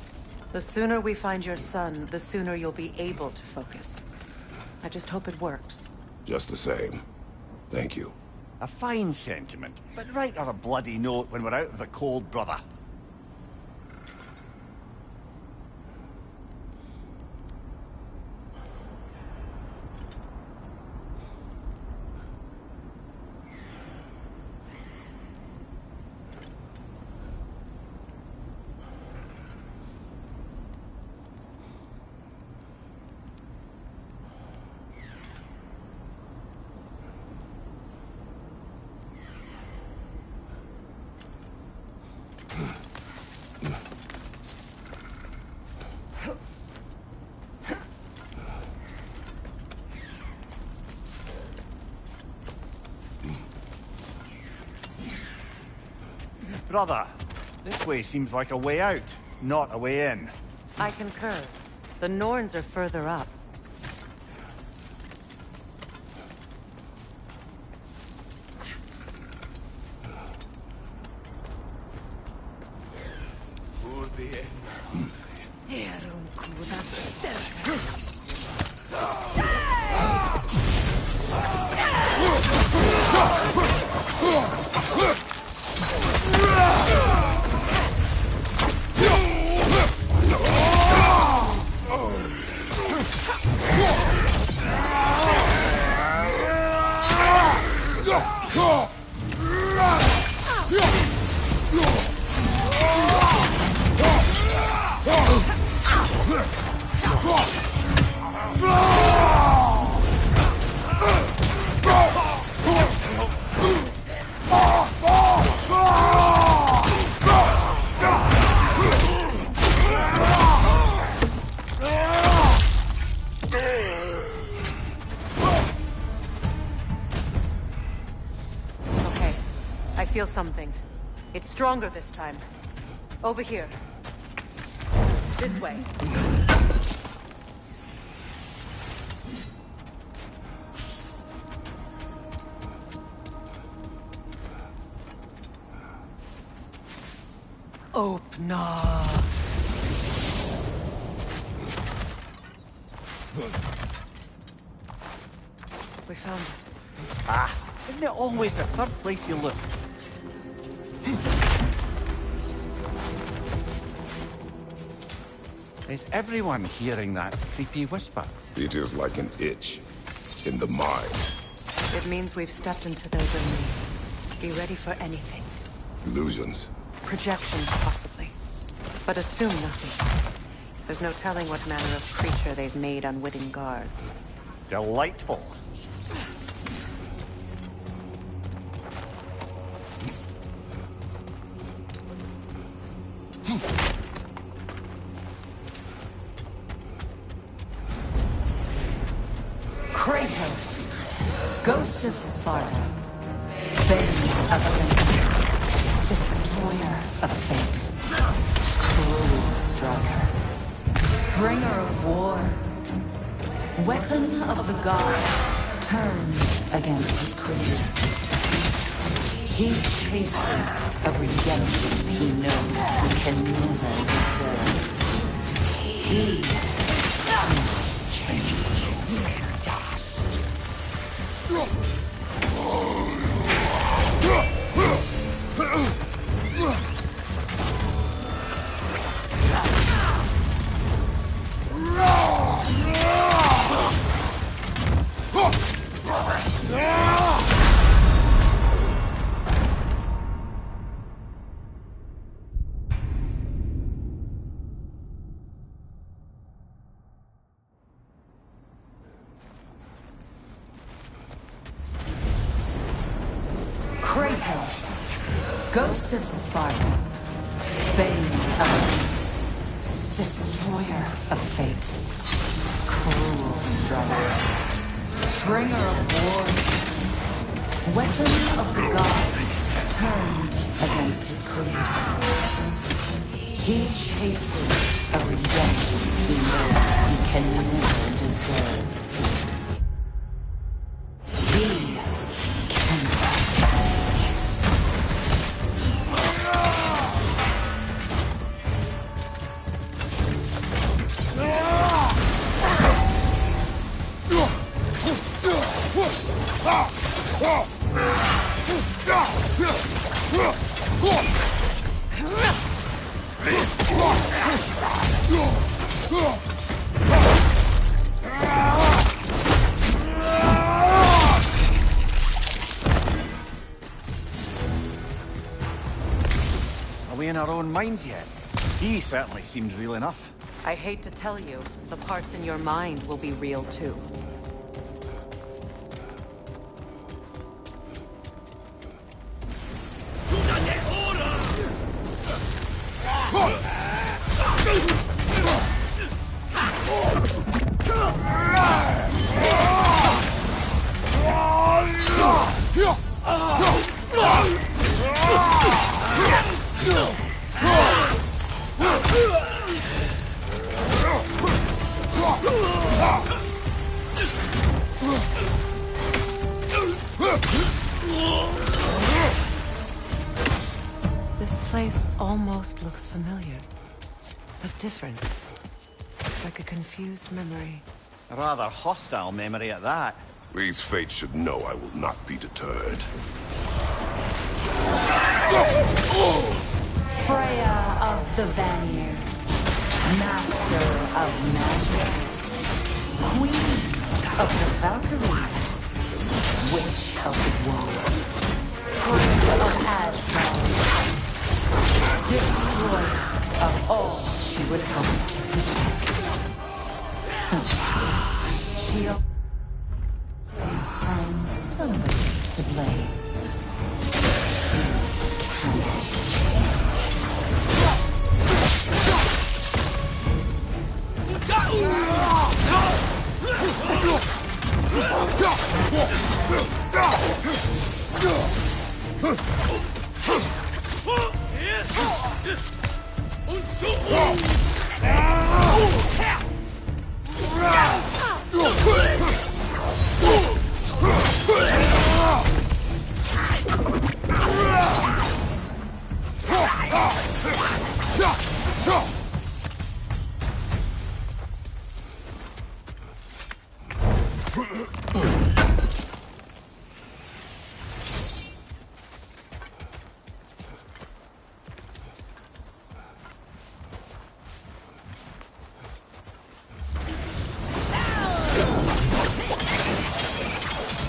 The sooner we find your son, the sooner you'll be able to focus. I just hope it works. Just the same, thank you. A fine sentiment, but write her a bloody note when we're out of the cold, brother. Brother, this way seems like a way out, not a way in. I concur. The Norns are further up. Feel something. It's stronger this time. Over here. This way. Opna. We found it. Ah, isn't it always the third place you look? Is everyone hearing that creepy whisper? It is like an itch in the mind. It means we've stepped into their domain. Be ready for anything. Illusions. Projections, possibly. But assume nothing. There's no telling what manner of creature they've made unwitting guards. Delightful. Kratos, Ghost of Sparta, Bane of Olympus, Destroyer of Fate, Cruel Striker, Bringer of War, Weapon of the Gods, turned against his creators. He chases a redemption he knows he can never deserve. He must change. Ghost of Sparta, Bane of Greece, Destroyer of Fate, Cruel Strider, Bringer of War, Weapon of the Gods, turned against his creators. He chases a redemption he knows he can never deserve. He Are we in our own minds yet? He certainly seemed real enough. I hate to tell you, the parts in your mind will be real too. This place almost looks familiar, but different. Like a confused memory. A rather hostile memory at that. These fates should know I will not be deterred. Freya of the Vanir, Master of Magics, Queen of the Valkyries, Witch of the Wolves, Friend of Asgard, Destroyer of all she would hope to protect. She always finds somebody to blame.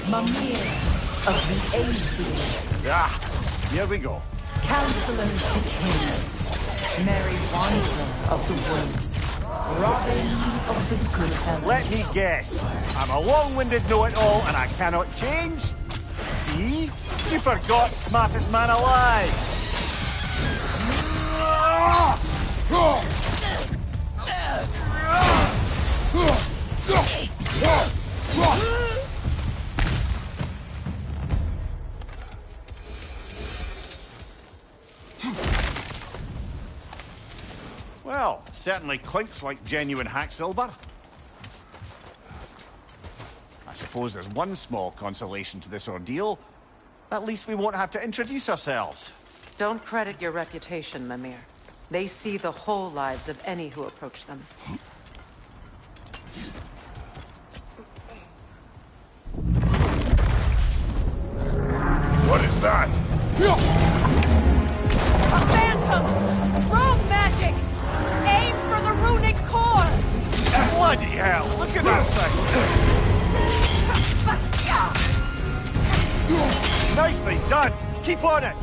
Mimir of the Aesir. Ah, here we go. Counselor to Kings, Merry Wanderer of the Woods, Robin of the Good Fellows. Let me guess. I'm a long-winded know-it-all and I cannot change? See? You forgot smartest man alive. Well, certainly clinks like genuine hack silver. I suppose there's one small consolation to this ordeal. At least we won't have to introduce ourselves. Don't credit your reputation, Mimir. They see the whole lives of any who approach them. What is that? A phantom! Rogue magic! Aim for the runic core! Bloody hell! Look at that thing! Nicely done! Keep on it!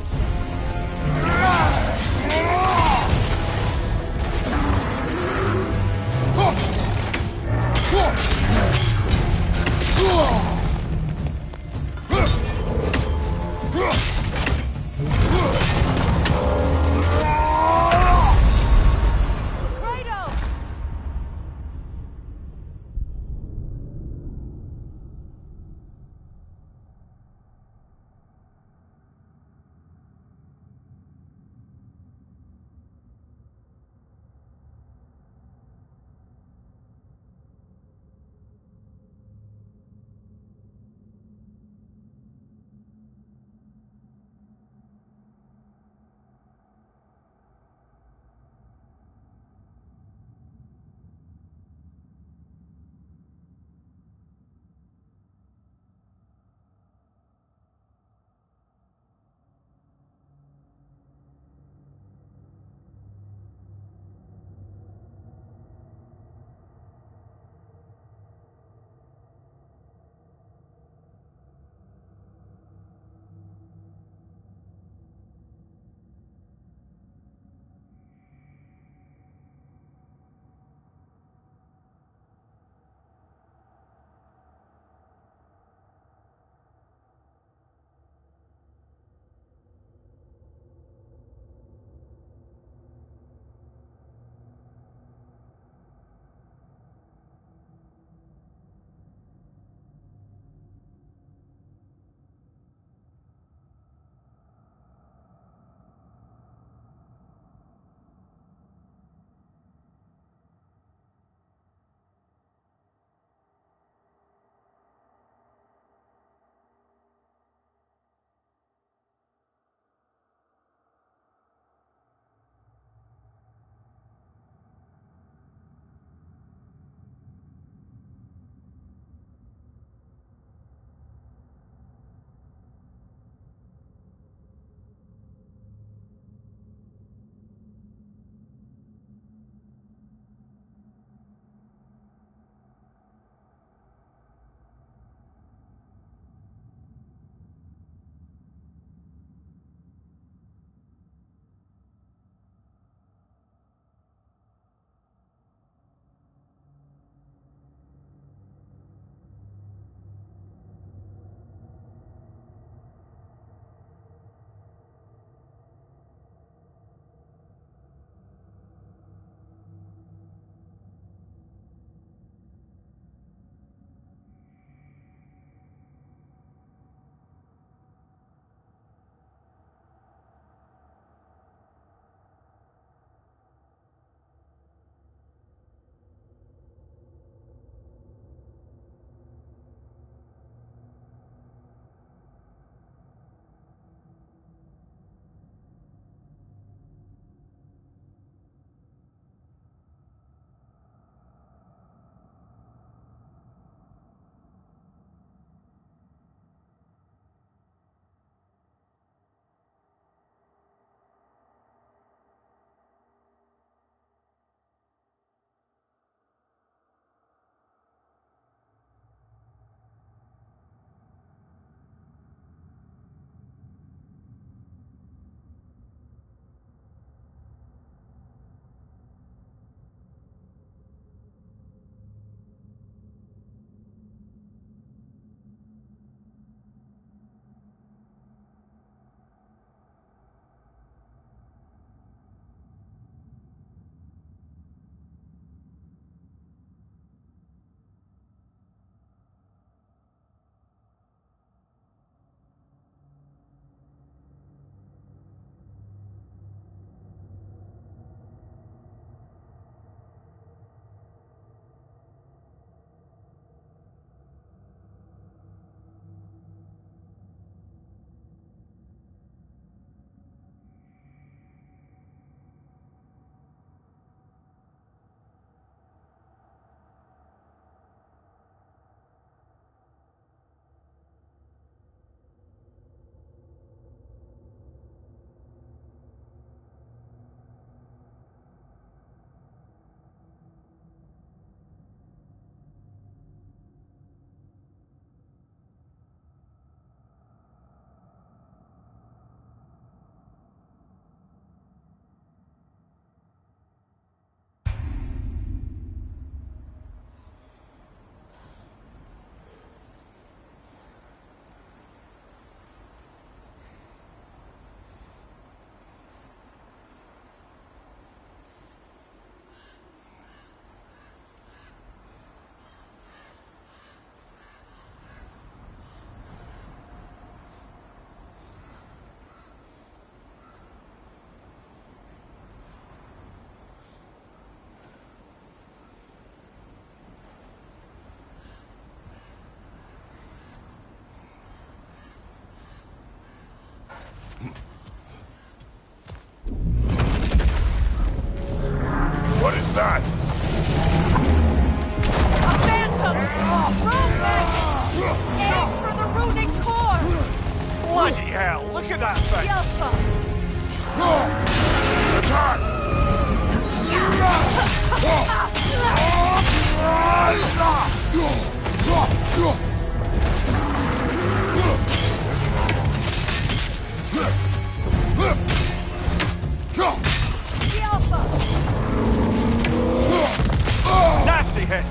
hit.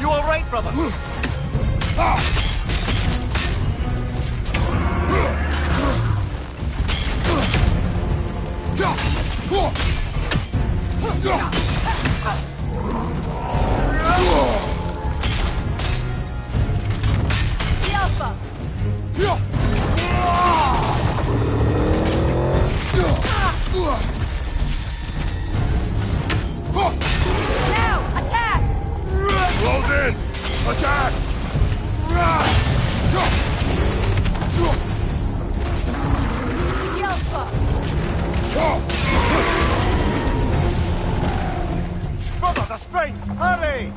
You all right, brother? Now, attack! Close in! Attack! Brother, the springs! Hurry!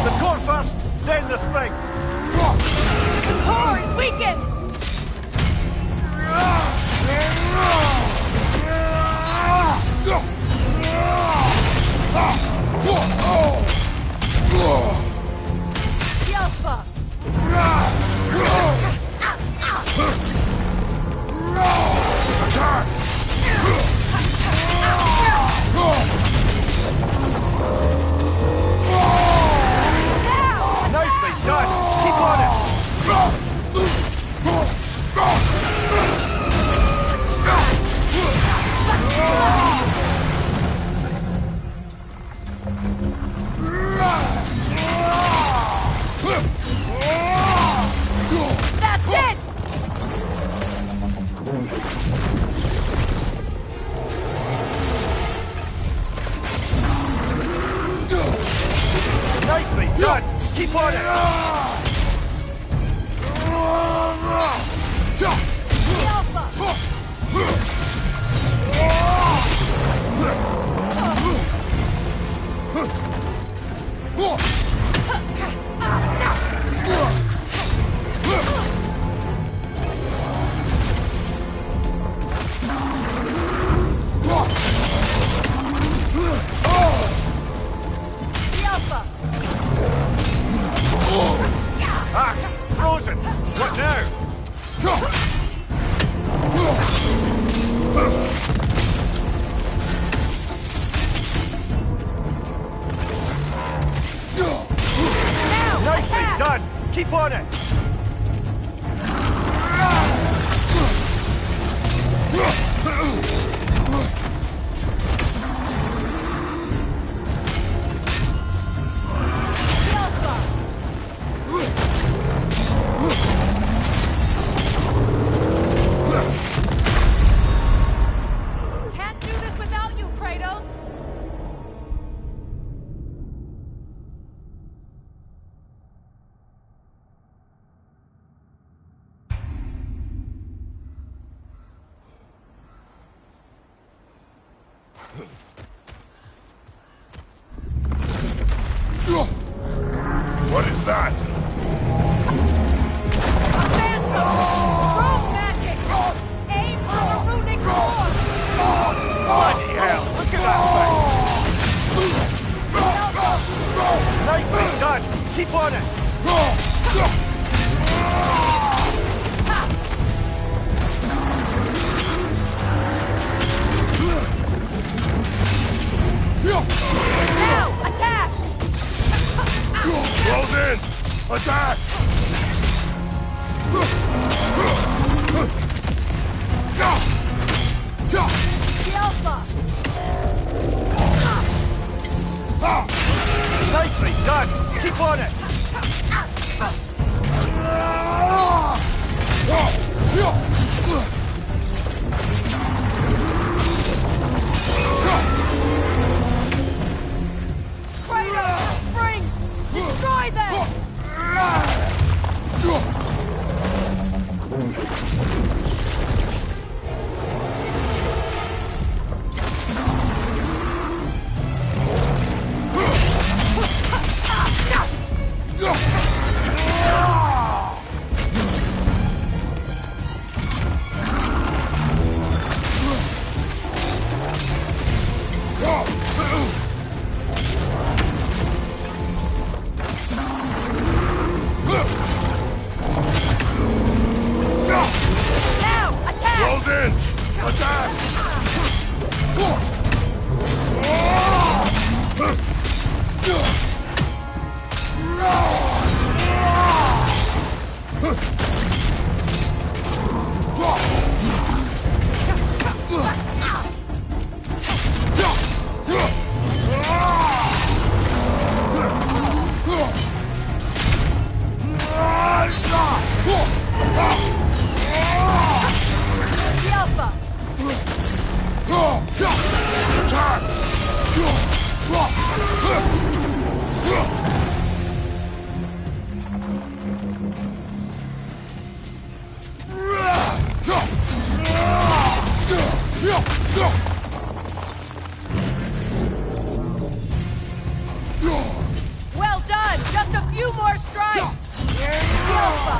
The core first, then the spring! The core is weakened! Alpha! Attack! Nicely done! Keep on it! That's it! Nicely done! Keep on it! Ah! Frozen! What now? Nicely done! Keep on it! Can't do this without you, Kratos! What is that? Rogue magic! Aim for the runic core! Bloody hell! Look at that thing! Nicely done! Keep on it! Now, attack! Close in! Attack! Alpha! Nicely done! Keep on it! Kratos! Springs! Destroy them! few more strikes! Here's Alpha!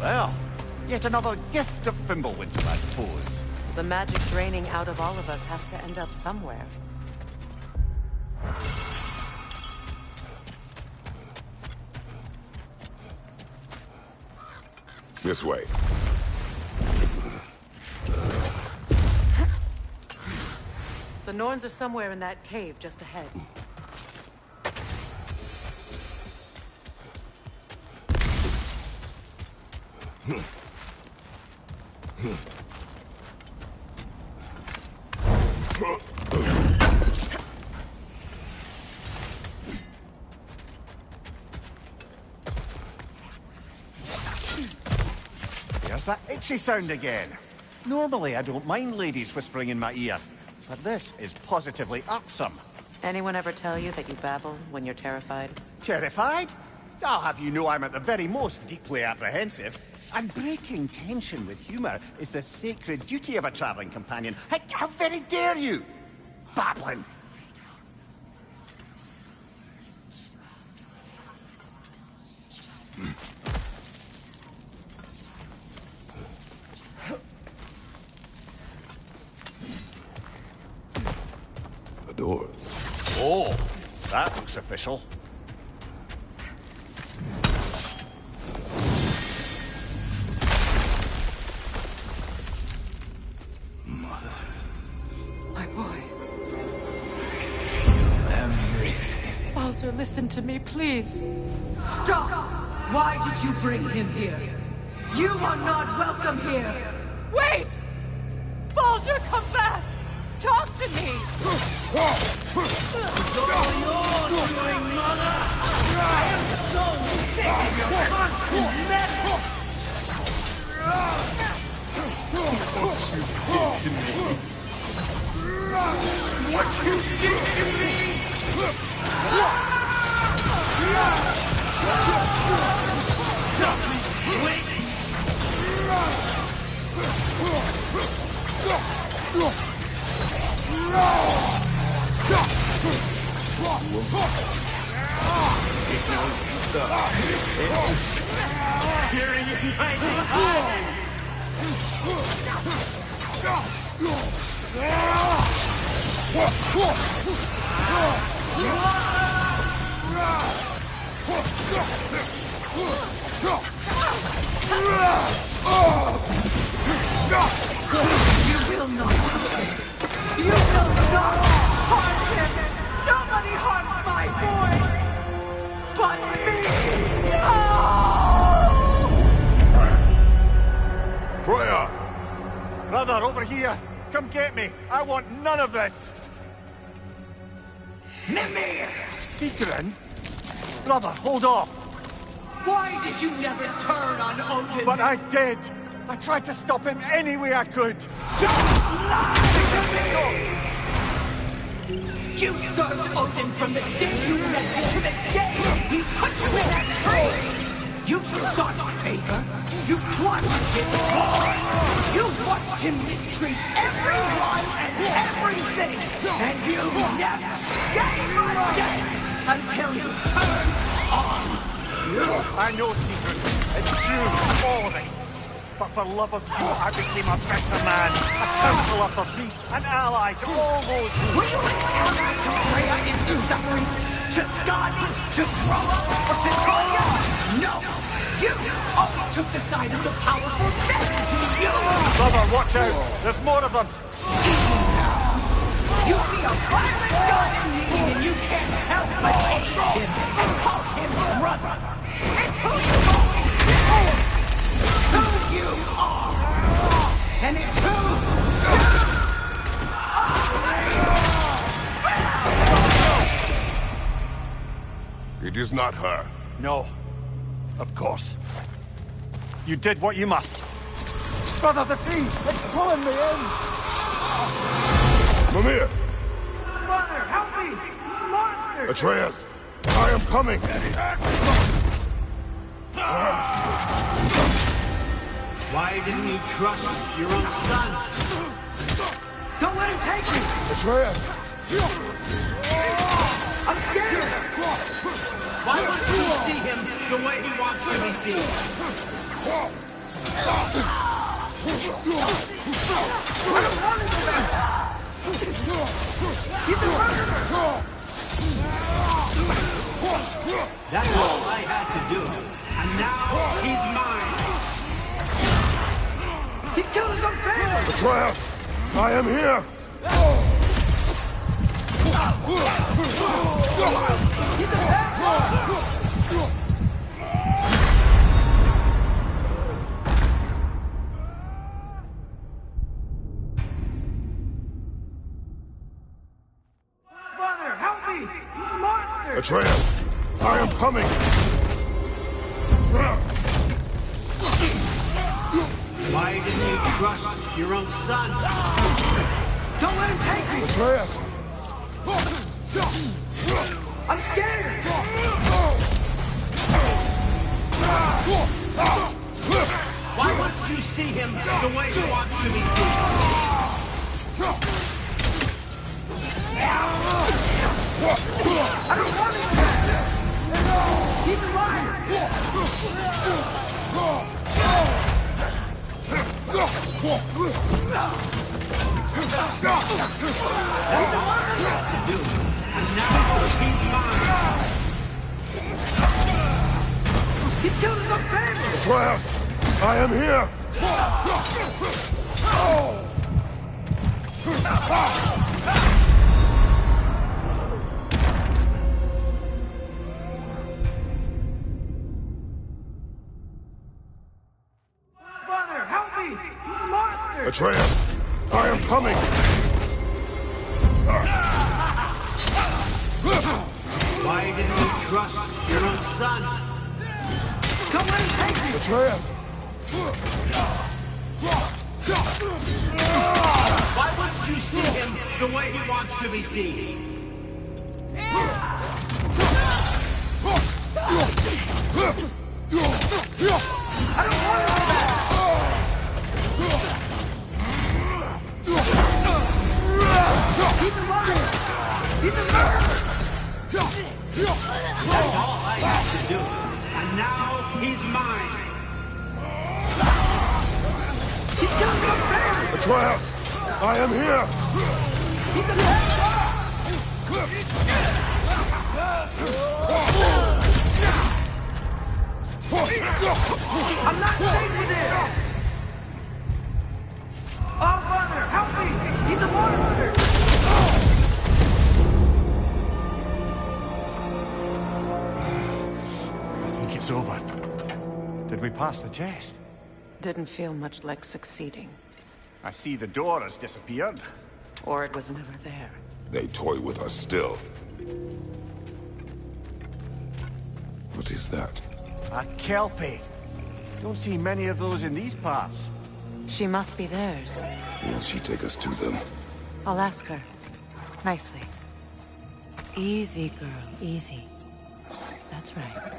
Well, yet another gift of Fimbulwinter, I suppose. The magic draining out of all of us has to end up somewhere. This way. The Norns are somewhere in that cave just ahead. There's that itchy sound again. Normally, I don't mind ladies whispering in my ear, but this is positively irksome. Anyone ever tell you that you babble when you're terrified? Terrified? I'll have you know I'm at the very most deeply apprehensive. And breaking tension with humor is the sacred duty of a traveling companion. How very dare you! Babbling! The door. Oh, that looks official. My boy. Everything. Baldur, listen to me, please. Stop! Why did you bring him here? You are not welcome here! Wait! Baldur, come back! Talk to me! It's all yours, my mother! I am so sick of your constant meddling! What you did to me! Stop me, wait! Hearing in my eyes! You will not touch him! You will not harm him! Nobody harms my boy! But me! No! Freya! Brother, over here! Come get me! I want none of this! Mimir! Sigrun? Brother, hold off! Why did you never turn on Odin? But I did! I tried to stop him any way I could! Don't lie to me! You served Odin from the day you met him to the day he put you in that tree! You sought favor! You watched him born! You watched him mistreat everyone and everything! And you never gave a damn until you turned on! I know, Sigrun. It's true, all of it. But for love of you, I became a better man, a counselor for peace, an ally to all those who... Were you an ally to Freya in the suffering? To Skadi? To Groa? Or to Troya? No! You always took the side of the powerful men! You! Brother, watch out! There's more of them! You see a violent god in need and you can't help but aid him and call him brother! It's who you've always been! Who you are! And it's who It is not her. No. Of course. You did what you must. Brother, the tree! It's pulling me in! Mimir! Brother, help me! Monster! Atreus! I am coming! Why didn't you trust your own son? Don't let him take you! Atreus! I'm scared! Why won't you see him the way he wants to be seen? I don't want him back! He's a murderer! That's all I had to do. And now he's mine! He killed his own family! Atreus! I am here! He's a bad boy! Father, help me! Monster! Atreus! I am coming! Why didn't you trust your own son? Don't let him take me! Atreus! I'm scared! Why won't you see him the way he wants to be seen? I don't want him back! He's That's all I have to do. And now he's mine. He killed his own family. Atreus! I am here! Father, help me! Monster! Atreus! I am coming! Why didn't you trust your own son? Come let him take me! Atreus! Why wouldn't you see him the way he wants to be seen? I don't want him back! He's alive! He's a murderer! That's all I have to do. And now he's mine. He's killing my family! Atreus! I am here! He's a bad I'm not safe with him! Oh, Father, help me! He's a monster! I think it's over. Did we pass the test? Didn't feel much like succeeding. I see the door has disappeared. Or it was never there. They toy with us still. What is that? A Kelpie. Don't see many of those in these parts. She must be theirs. Will she take us to them? I'll ask her. Nicely. Easy, girl. Easy. That's right.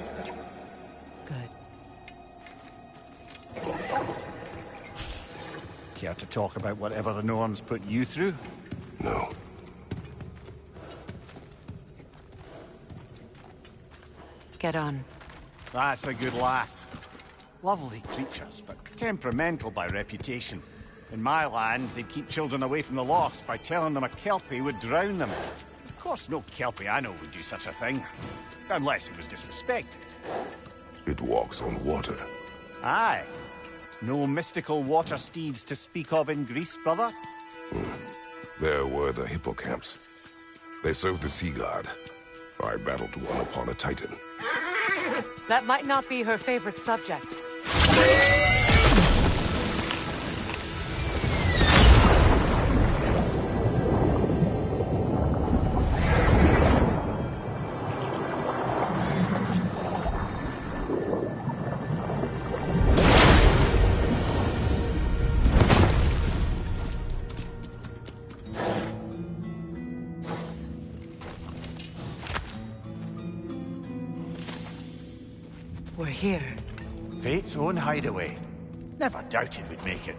Good. Care to talk about whatever the Norns put you through? No. Get on. That's a good lass. Lovely creatures, but temperamental by reputation. In my land, they'd keep children away from the lost by telling them a Kelpie would drown them. Of course, no Kelpie I know would do such a thing. Unless it was disrespected. It walks on water. Aye. No mystical water steeds to speak of in Greece, brother? There were the hippocamps. They served the Sea God. I battled one upon a Titan. That might not be her favorite subject. We're here. Fate's own hideaway. Never doubted we'd make it.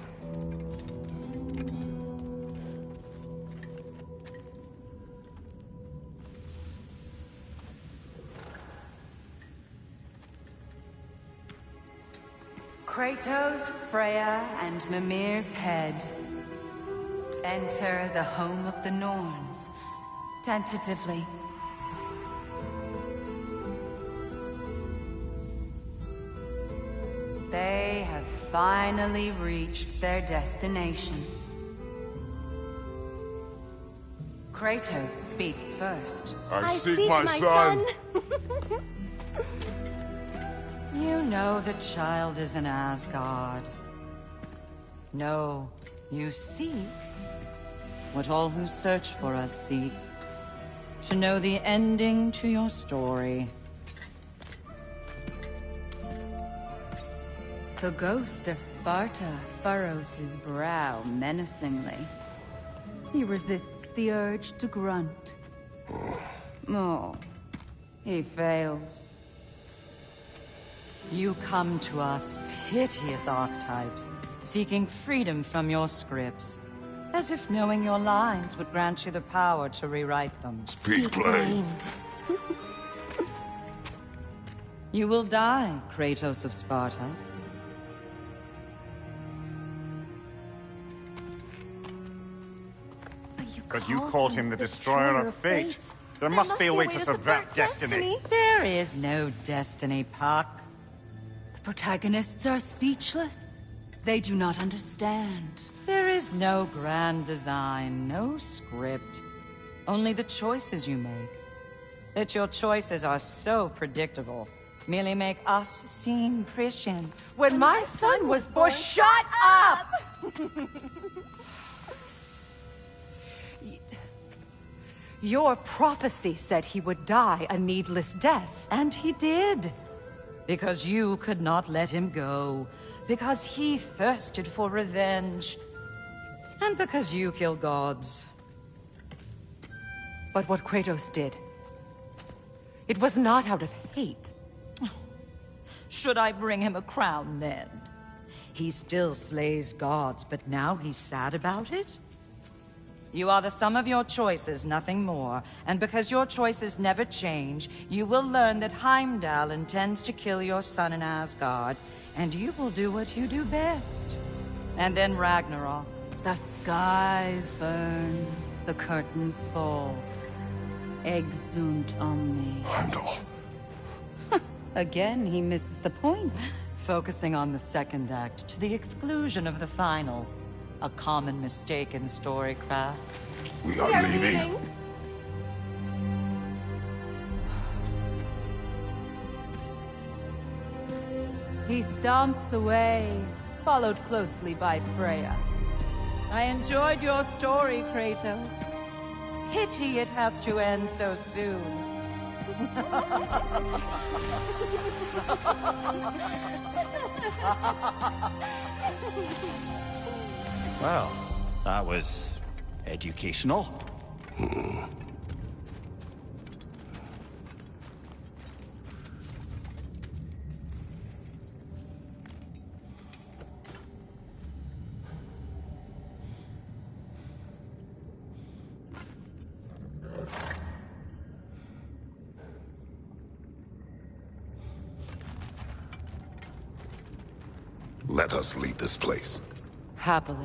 Kratos, Freya, and Mimir's head. Enter the home of the Norns, tentatively. They have finally reached their destination. Kratos speaks first. I seek my son. You know the child is in Asgard. No, you seek what all who search for us seek. To know the ending to your story. The ghost of Sparta furrows his brow menacingly. He resists the urge to grunt. Oh, he fails. You come to us, piteous archetypes, seeking freedom from your scripts. As if knowing your lines would grant you the power to rewrite them. Speak plain. You will die, Kratos of Sparta. But you called him the Destroyer of Fate. There must be a way to subvert destiny. There is no destiny, Puck. The protagonists are speechless. They do not understand. There is no grand design, no script. Only the choices you make. That your choices are so predictable merely make us seem prescient. When my son was born, shut up! Your prophecy said he would die a needless death. And he did. Because you could not let him go. Because he thirsted for revenge. And because you kill gods. But what Kratos did, it was not out of hate. Should I bring him a crown then? He still slays gods, but now he's sad about it? You are the sum of your choices, nothing more. And because your choices never change, you will learn that Heimdall intends to kill your son in Asgard, and you will do what you do best. And then Ragnarok. The skies burn, the curtains fall. Exunt omnes. Heimdall. Again, he misses the point. Focusing on the second act to the exclusion of the final. A common mistake in storycraft. We are leaving. He stomps away, followed closely by Freya. I enjoyed your story, Kratos. Pity it has to end so soon. Well, that was educational. Let us leave this place. Happily.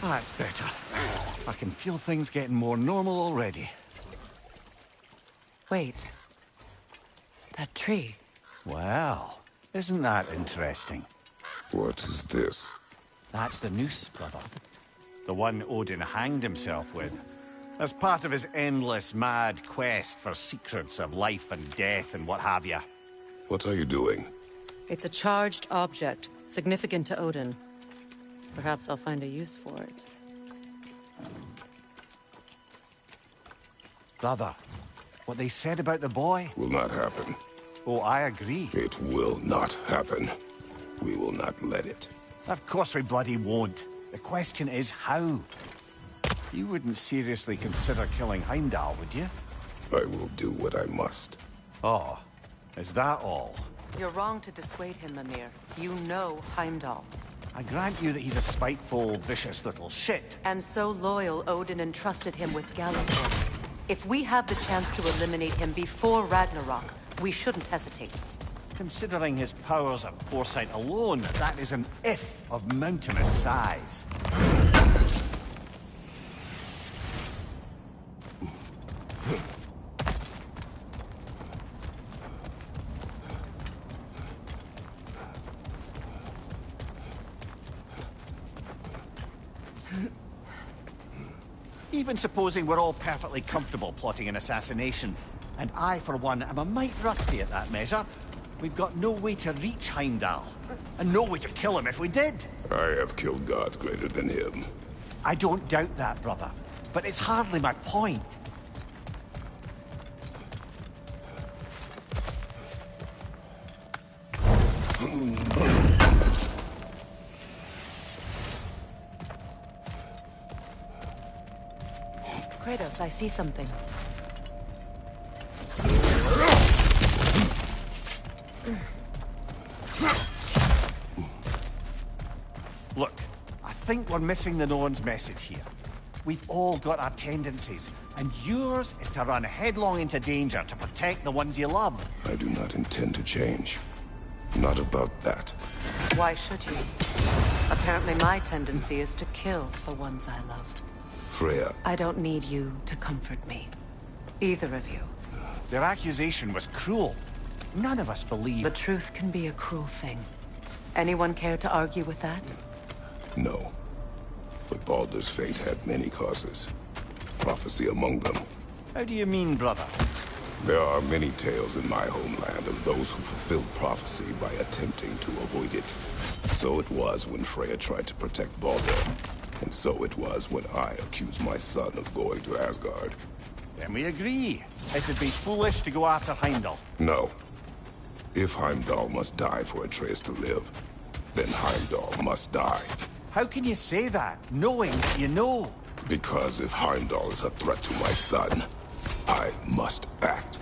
That's better. I can feel things getting more normal already. Wait. That tree. Well, isn't that interesting? What is this? That's the noose, brother. The one Odin hanged himself with. As part of his endless, mad quest for secrets of life and death and what have you. What are you doing? It's a charged object, significant to Odin. Perhaps I'll find a use for it. Brother, what they said about the boy? Will not happen. Oh, I agree. It will not happen. We will not let it. Of course we bloody won't. The question is how. You wouldn't seriously consider killing Heimdall, would you? I will do what I must. Oh, is that all? You're wrong to dissuade him, Mimir. You know Heimdall. I grant you that he's a spiteful, vicious little shit. And so loyal, Odin entrusted him with Gjallarhorn. If we have the chance to eliminate him before Ragnarok, we shouldn't hesitate. Considering his powers of foresight alone, that is an if of mountainous size. Even supposing we're all perfectly comfortable plotting an assassination, and I, for one, am a mite rusty at that measure, we've got no way to reach Heimdall, and no way to kill him if we did. I have killed gods greater than him. I don't doubt that, brother, but it's hardly my point. Kratos, I see something. Look, I think we're missing the Norn's message here. We've all got our tendencies, and yours is to run headlong into danger to protect the ones you love. I do not intend to change. Not about that. Why should you? Apparently my tendency is to kill the ones I love. Freya. I don't need you to comfort me. Either of you. Their accusation was cruel. None of us believe... The truth can be a cruel thing. Anyone care to argue with that? No. But Baldur's fate had many causes. Prophecy among them. How do you mean, brother? There are many tales in my homeland of those who fulfilled prophecy by attempting to avoid it. So it was when Freya tried to protect Baldur. And so it was when I accused my son of going to Asgard. Then we agree. It would be foolish to go after Heimdall. No. If Heimdall must die for Atreus to live, then Heimdall must die. How can you say that, knowing that you know? Because if Heimdall is a threat to my son, I must act.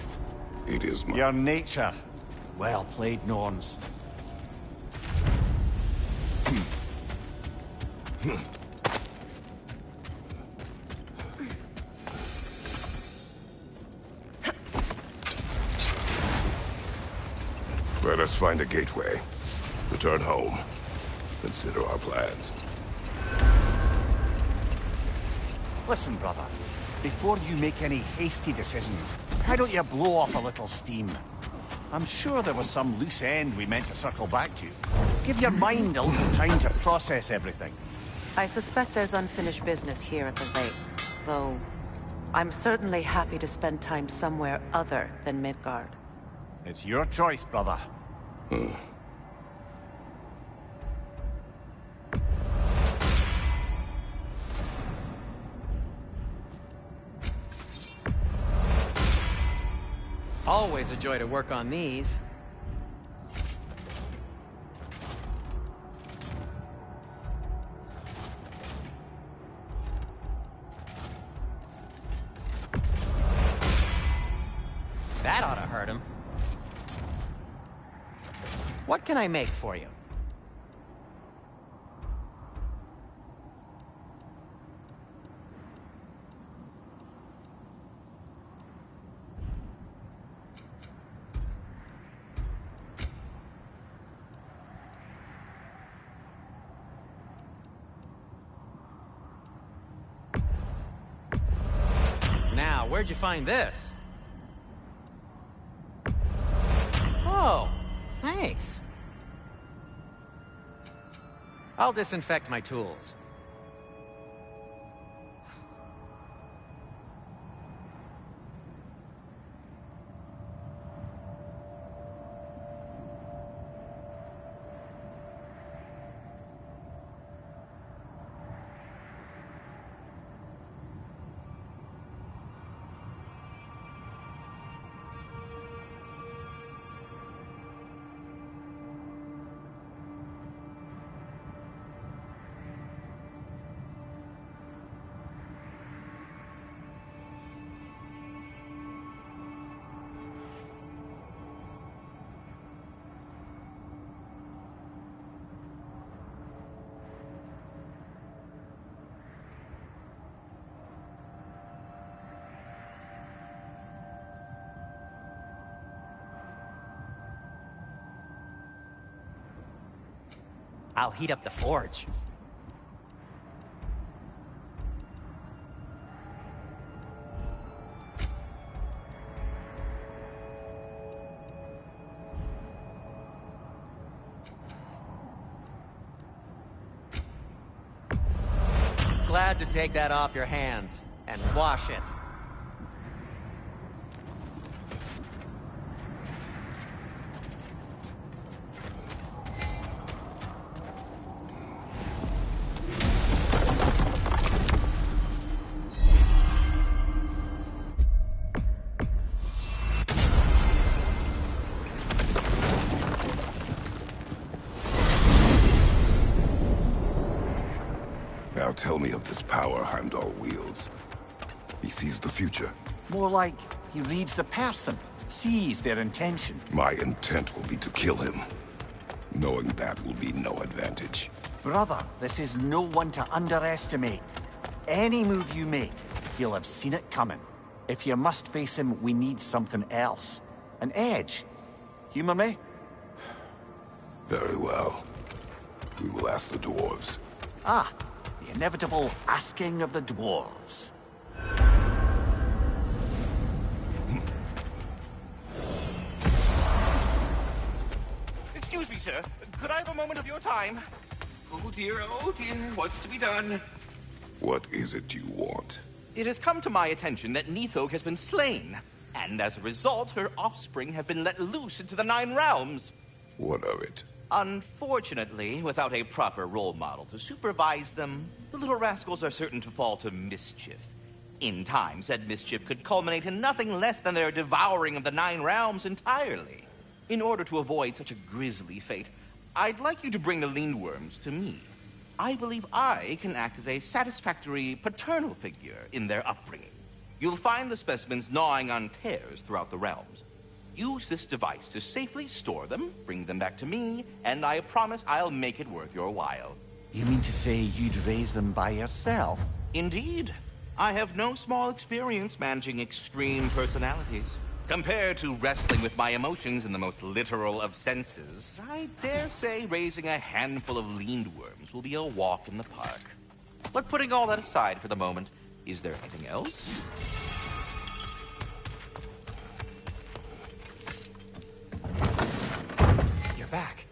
It is my... Your nature. Well played, Norns. Let us find a gateway. Return home. Consider our plans. Listen, brother. Before you make any hasty decisions, why don't you blow off a little steam? I'm sure there was some loose end we meant to circle back to. Give your mind a little time to process everything. I suspect there's unfinished business here at the lake, though I'm certainly happy to spend time somewhere other than Midgard. It's your choice, brother. Always a joy to work on these. That ought to hurt him. What can I make for you? Now, where'd you find this? Oh, thanks. I'll disinfect my tools. I'll heat up the forge. Glad to take that off your hands and wash it. Now tell me of this power Heimdall wields. He sees the future. More like he reads the person, sees their intention. My intent will be to kill him. Knowing that will be no advantage. Brother, this is no one to underestimate. Any move you make, he'll have seen it coming. If you must face him, we need something else. An edge. Humor me? Very well. We will ask the dwarves. Ah, the inevitable asking of the dwarves. Excuse me, sir. Could I have a moment of your time? Oh dear, what's to be done? What is it you want? It has come to my attention that Nithog has been slain, and as a result, her offspring have been let loose into the Nine Realms. What of it? Unfortunately, without a proper role model to supervise them, the little rascals are certain to fall to mischief. In time, said mischief could culminate in nothing less than their devouring of the Nine Realms entirely. In order to avoid such a grisly fate, I'd like you to bring the Lindworms to me. I believe I can act as a satisfactory paternal figure in their upbringing. You'll find the specimens gnawing on tears throughout the realms. Use this device to safely store them, bring them back to me, and I promise I'll make it worth your while. You mean to say you'd raise them by yourself? Indeed. I have no small experience managing extreme personalities. Compared to wrestling with my emotions in the most literal of senses, I dare say raising a handful of Lindworms will be a walk in the park. But putting all that aside for the moment, is there anything else? You're back.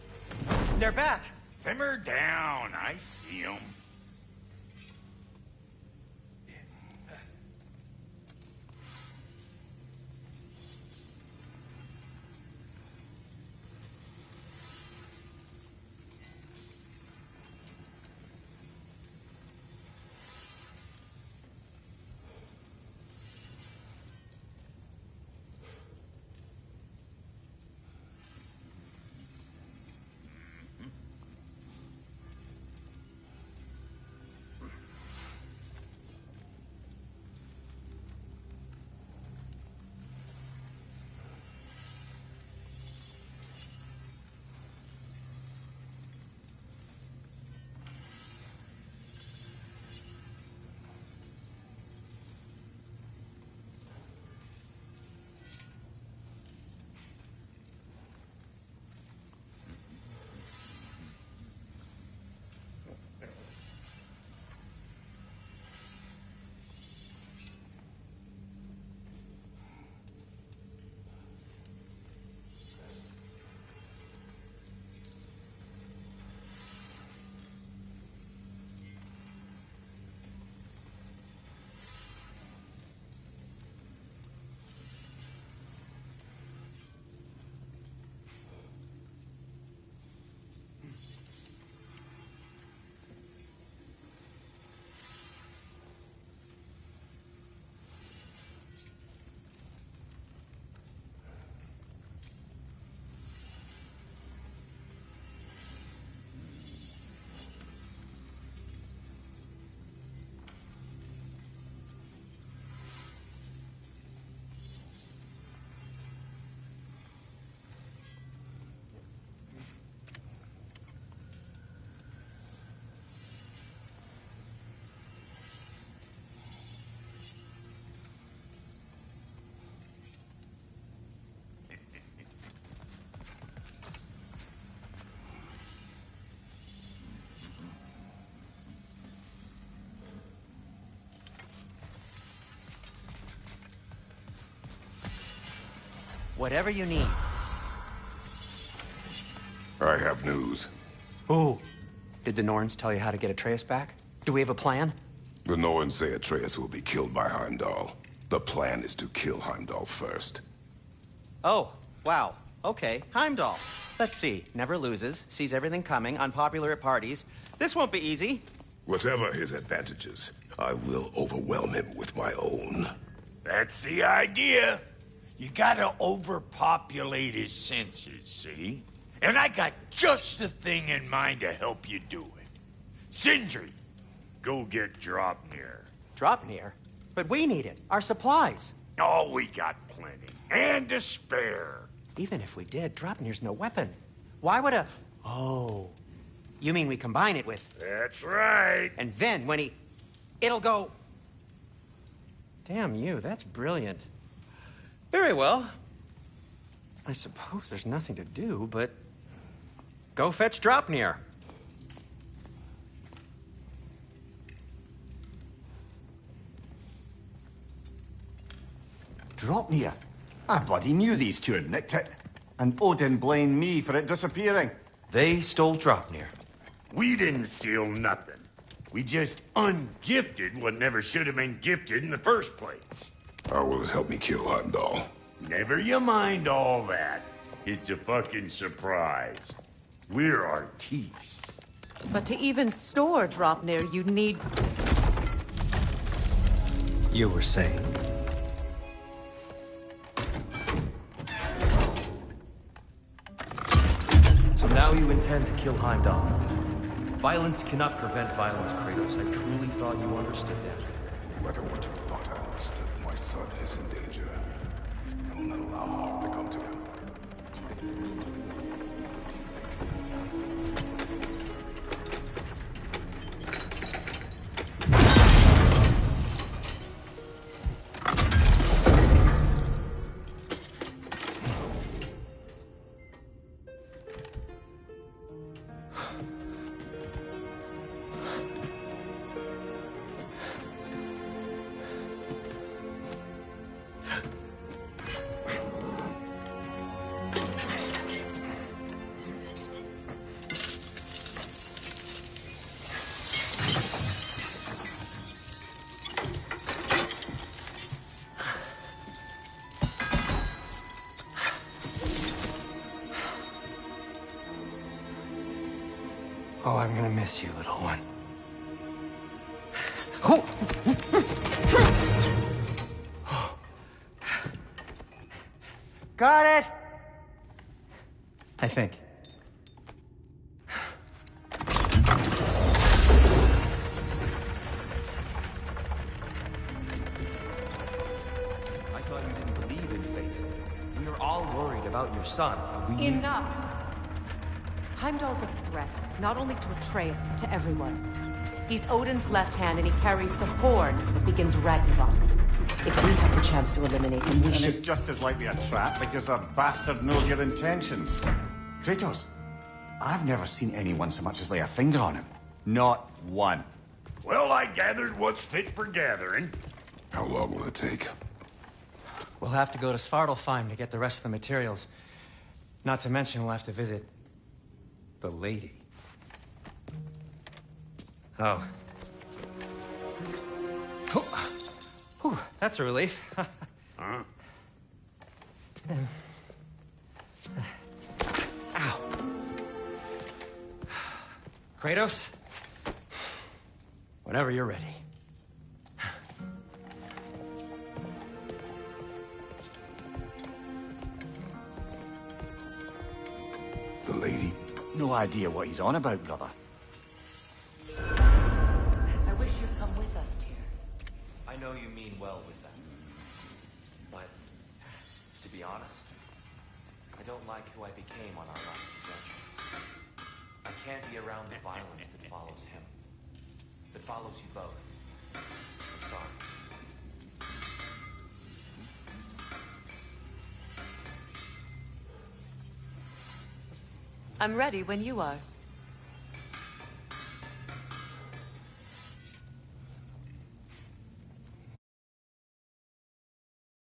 They're back. Simmer down. I see them. Whatever you need. I have news. Ooh. Did the Norns tell you how to get Atreus back? Do we have a plan? The Norns say Atreus will be killed by Heimdall. The plan is to kill Heimdall first. Oh, wow. Okay, Heimdall. Let's see. Never loses, sees everything coming, unpopular at parties. This won't be easy. Whatever his advantages, I will overwhelm him with my own. That's the idea. You gotta overpopulate his senses, see? And I got just the thing in mind to help you do it. Sindri, go get Draupnir. Draupnir? But we need it. Our supplies. Oh, we got plenty. And to spare. Even if we did, Draupnir's no weapon. Why would a... Oh. You mean we combine it with... That's right. And then when he... It'll go... Damn you, that's brilliant. Very well. I suppose there's nothing to do, but... Go fetch Draupnir. Draupnir? I bloody knew these two had nicked it. And Odin blamed me for it disappearing. They stole Draupnir. We didn't steal nothing. We just ungifted what never should have been gifted in the first place. How will it help me kill Heimdall? Never you mind all that. It's a fucking surprise. We're artistes. But to even store Draupnir, you'd need... You were saying? So now you intend to kill Heimdall. Violence cannot prevent violence, Kratos. I truly thought you understood that. No matter what you thought I understood, my son is in danger. I will not allow harm to come to him. Oh, I'm gonna miss you, little one. Got it! I think. I thought you didn't believe in fate. We are all worried about your son. We Enough! Heimdall's a threat, not only to Atreus, but to everyone. He's Odin's left hand, and he carries the horn that begins Ragnarok. If we have the chance to eliminate him, we And should... it's just as likely a trap because the bastard knows your intentions. Kratos, I've never seen anyone so much as lay a finger on him. Not one. Well, I gathered what's fit for gathering. How long will it take? We'll have to go to Svartalfheim to get the rest of the materials. Not to mention we'll have to visit... the lady. Oh. Whew, that's a relief. Huh? Ow. Kratos? Whenever you're ready. The lady? No idea what he's on about, brother. I wish you'd come with us, Tyr. I know you mean well with them. But, to be honest, I don't like who I became on our last adventure. I can't be around the violence that follows him. That follows you both. I'm sorry. I'm ready when you are.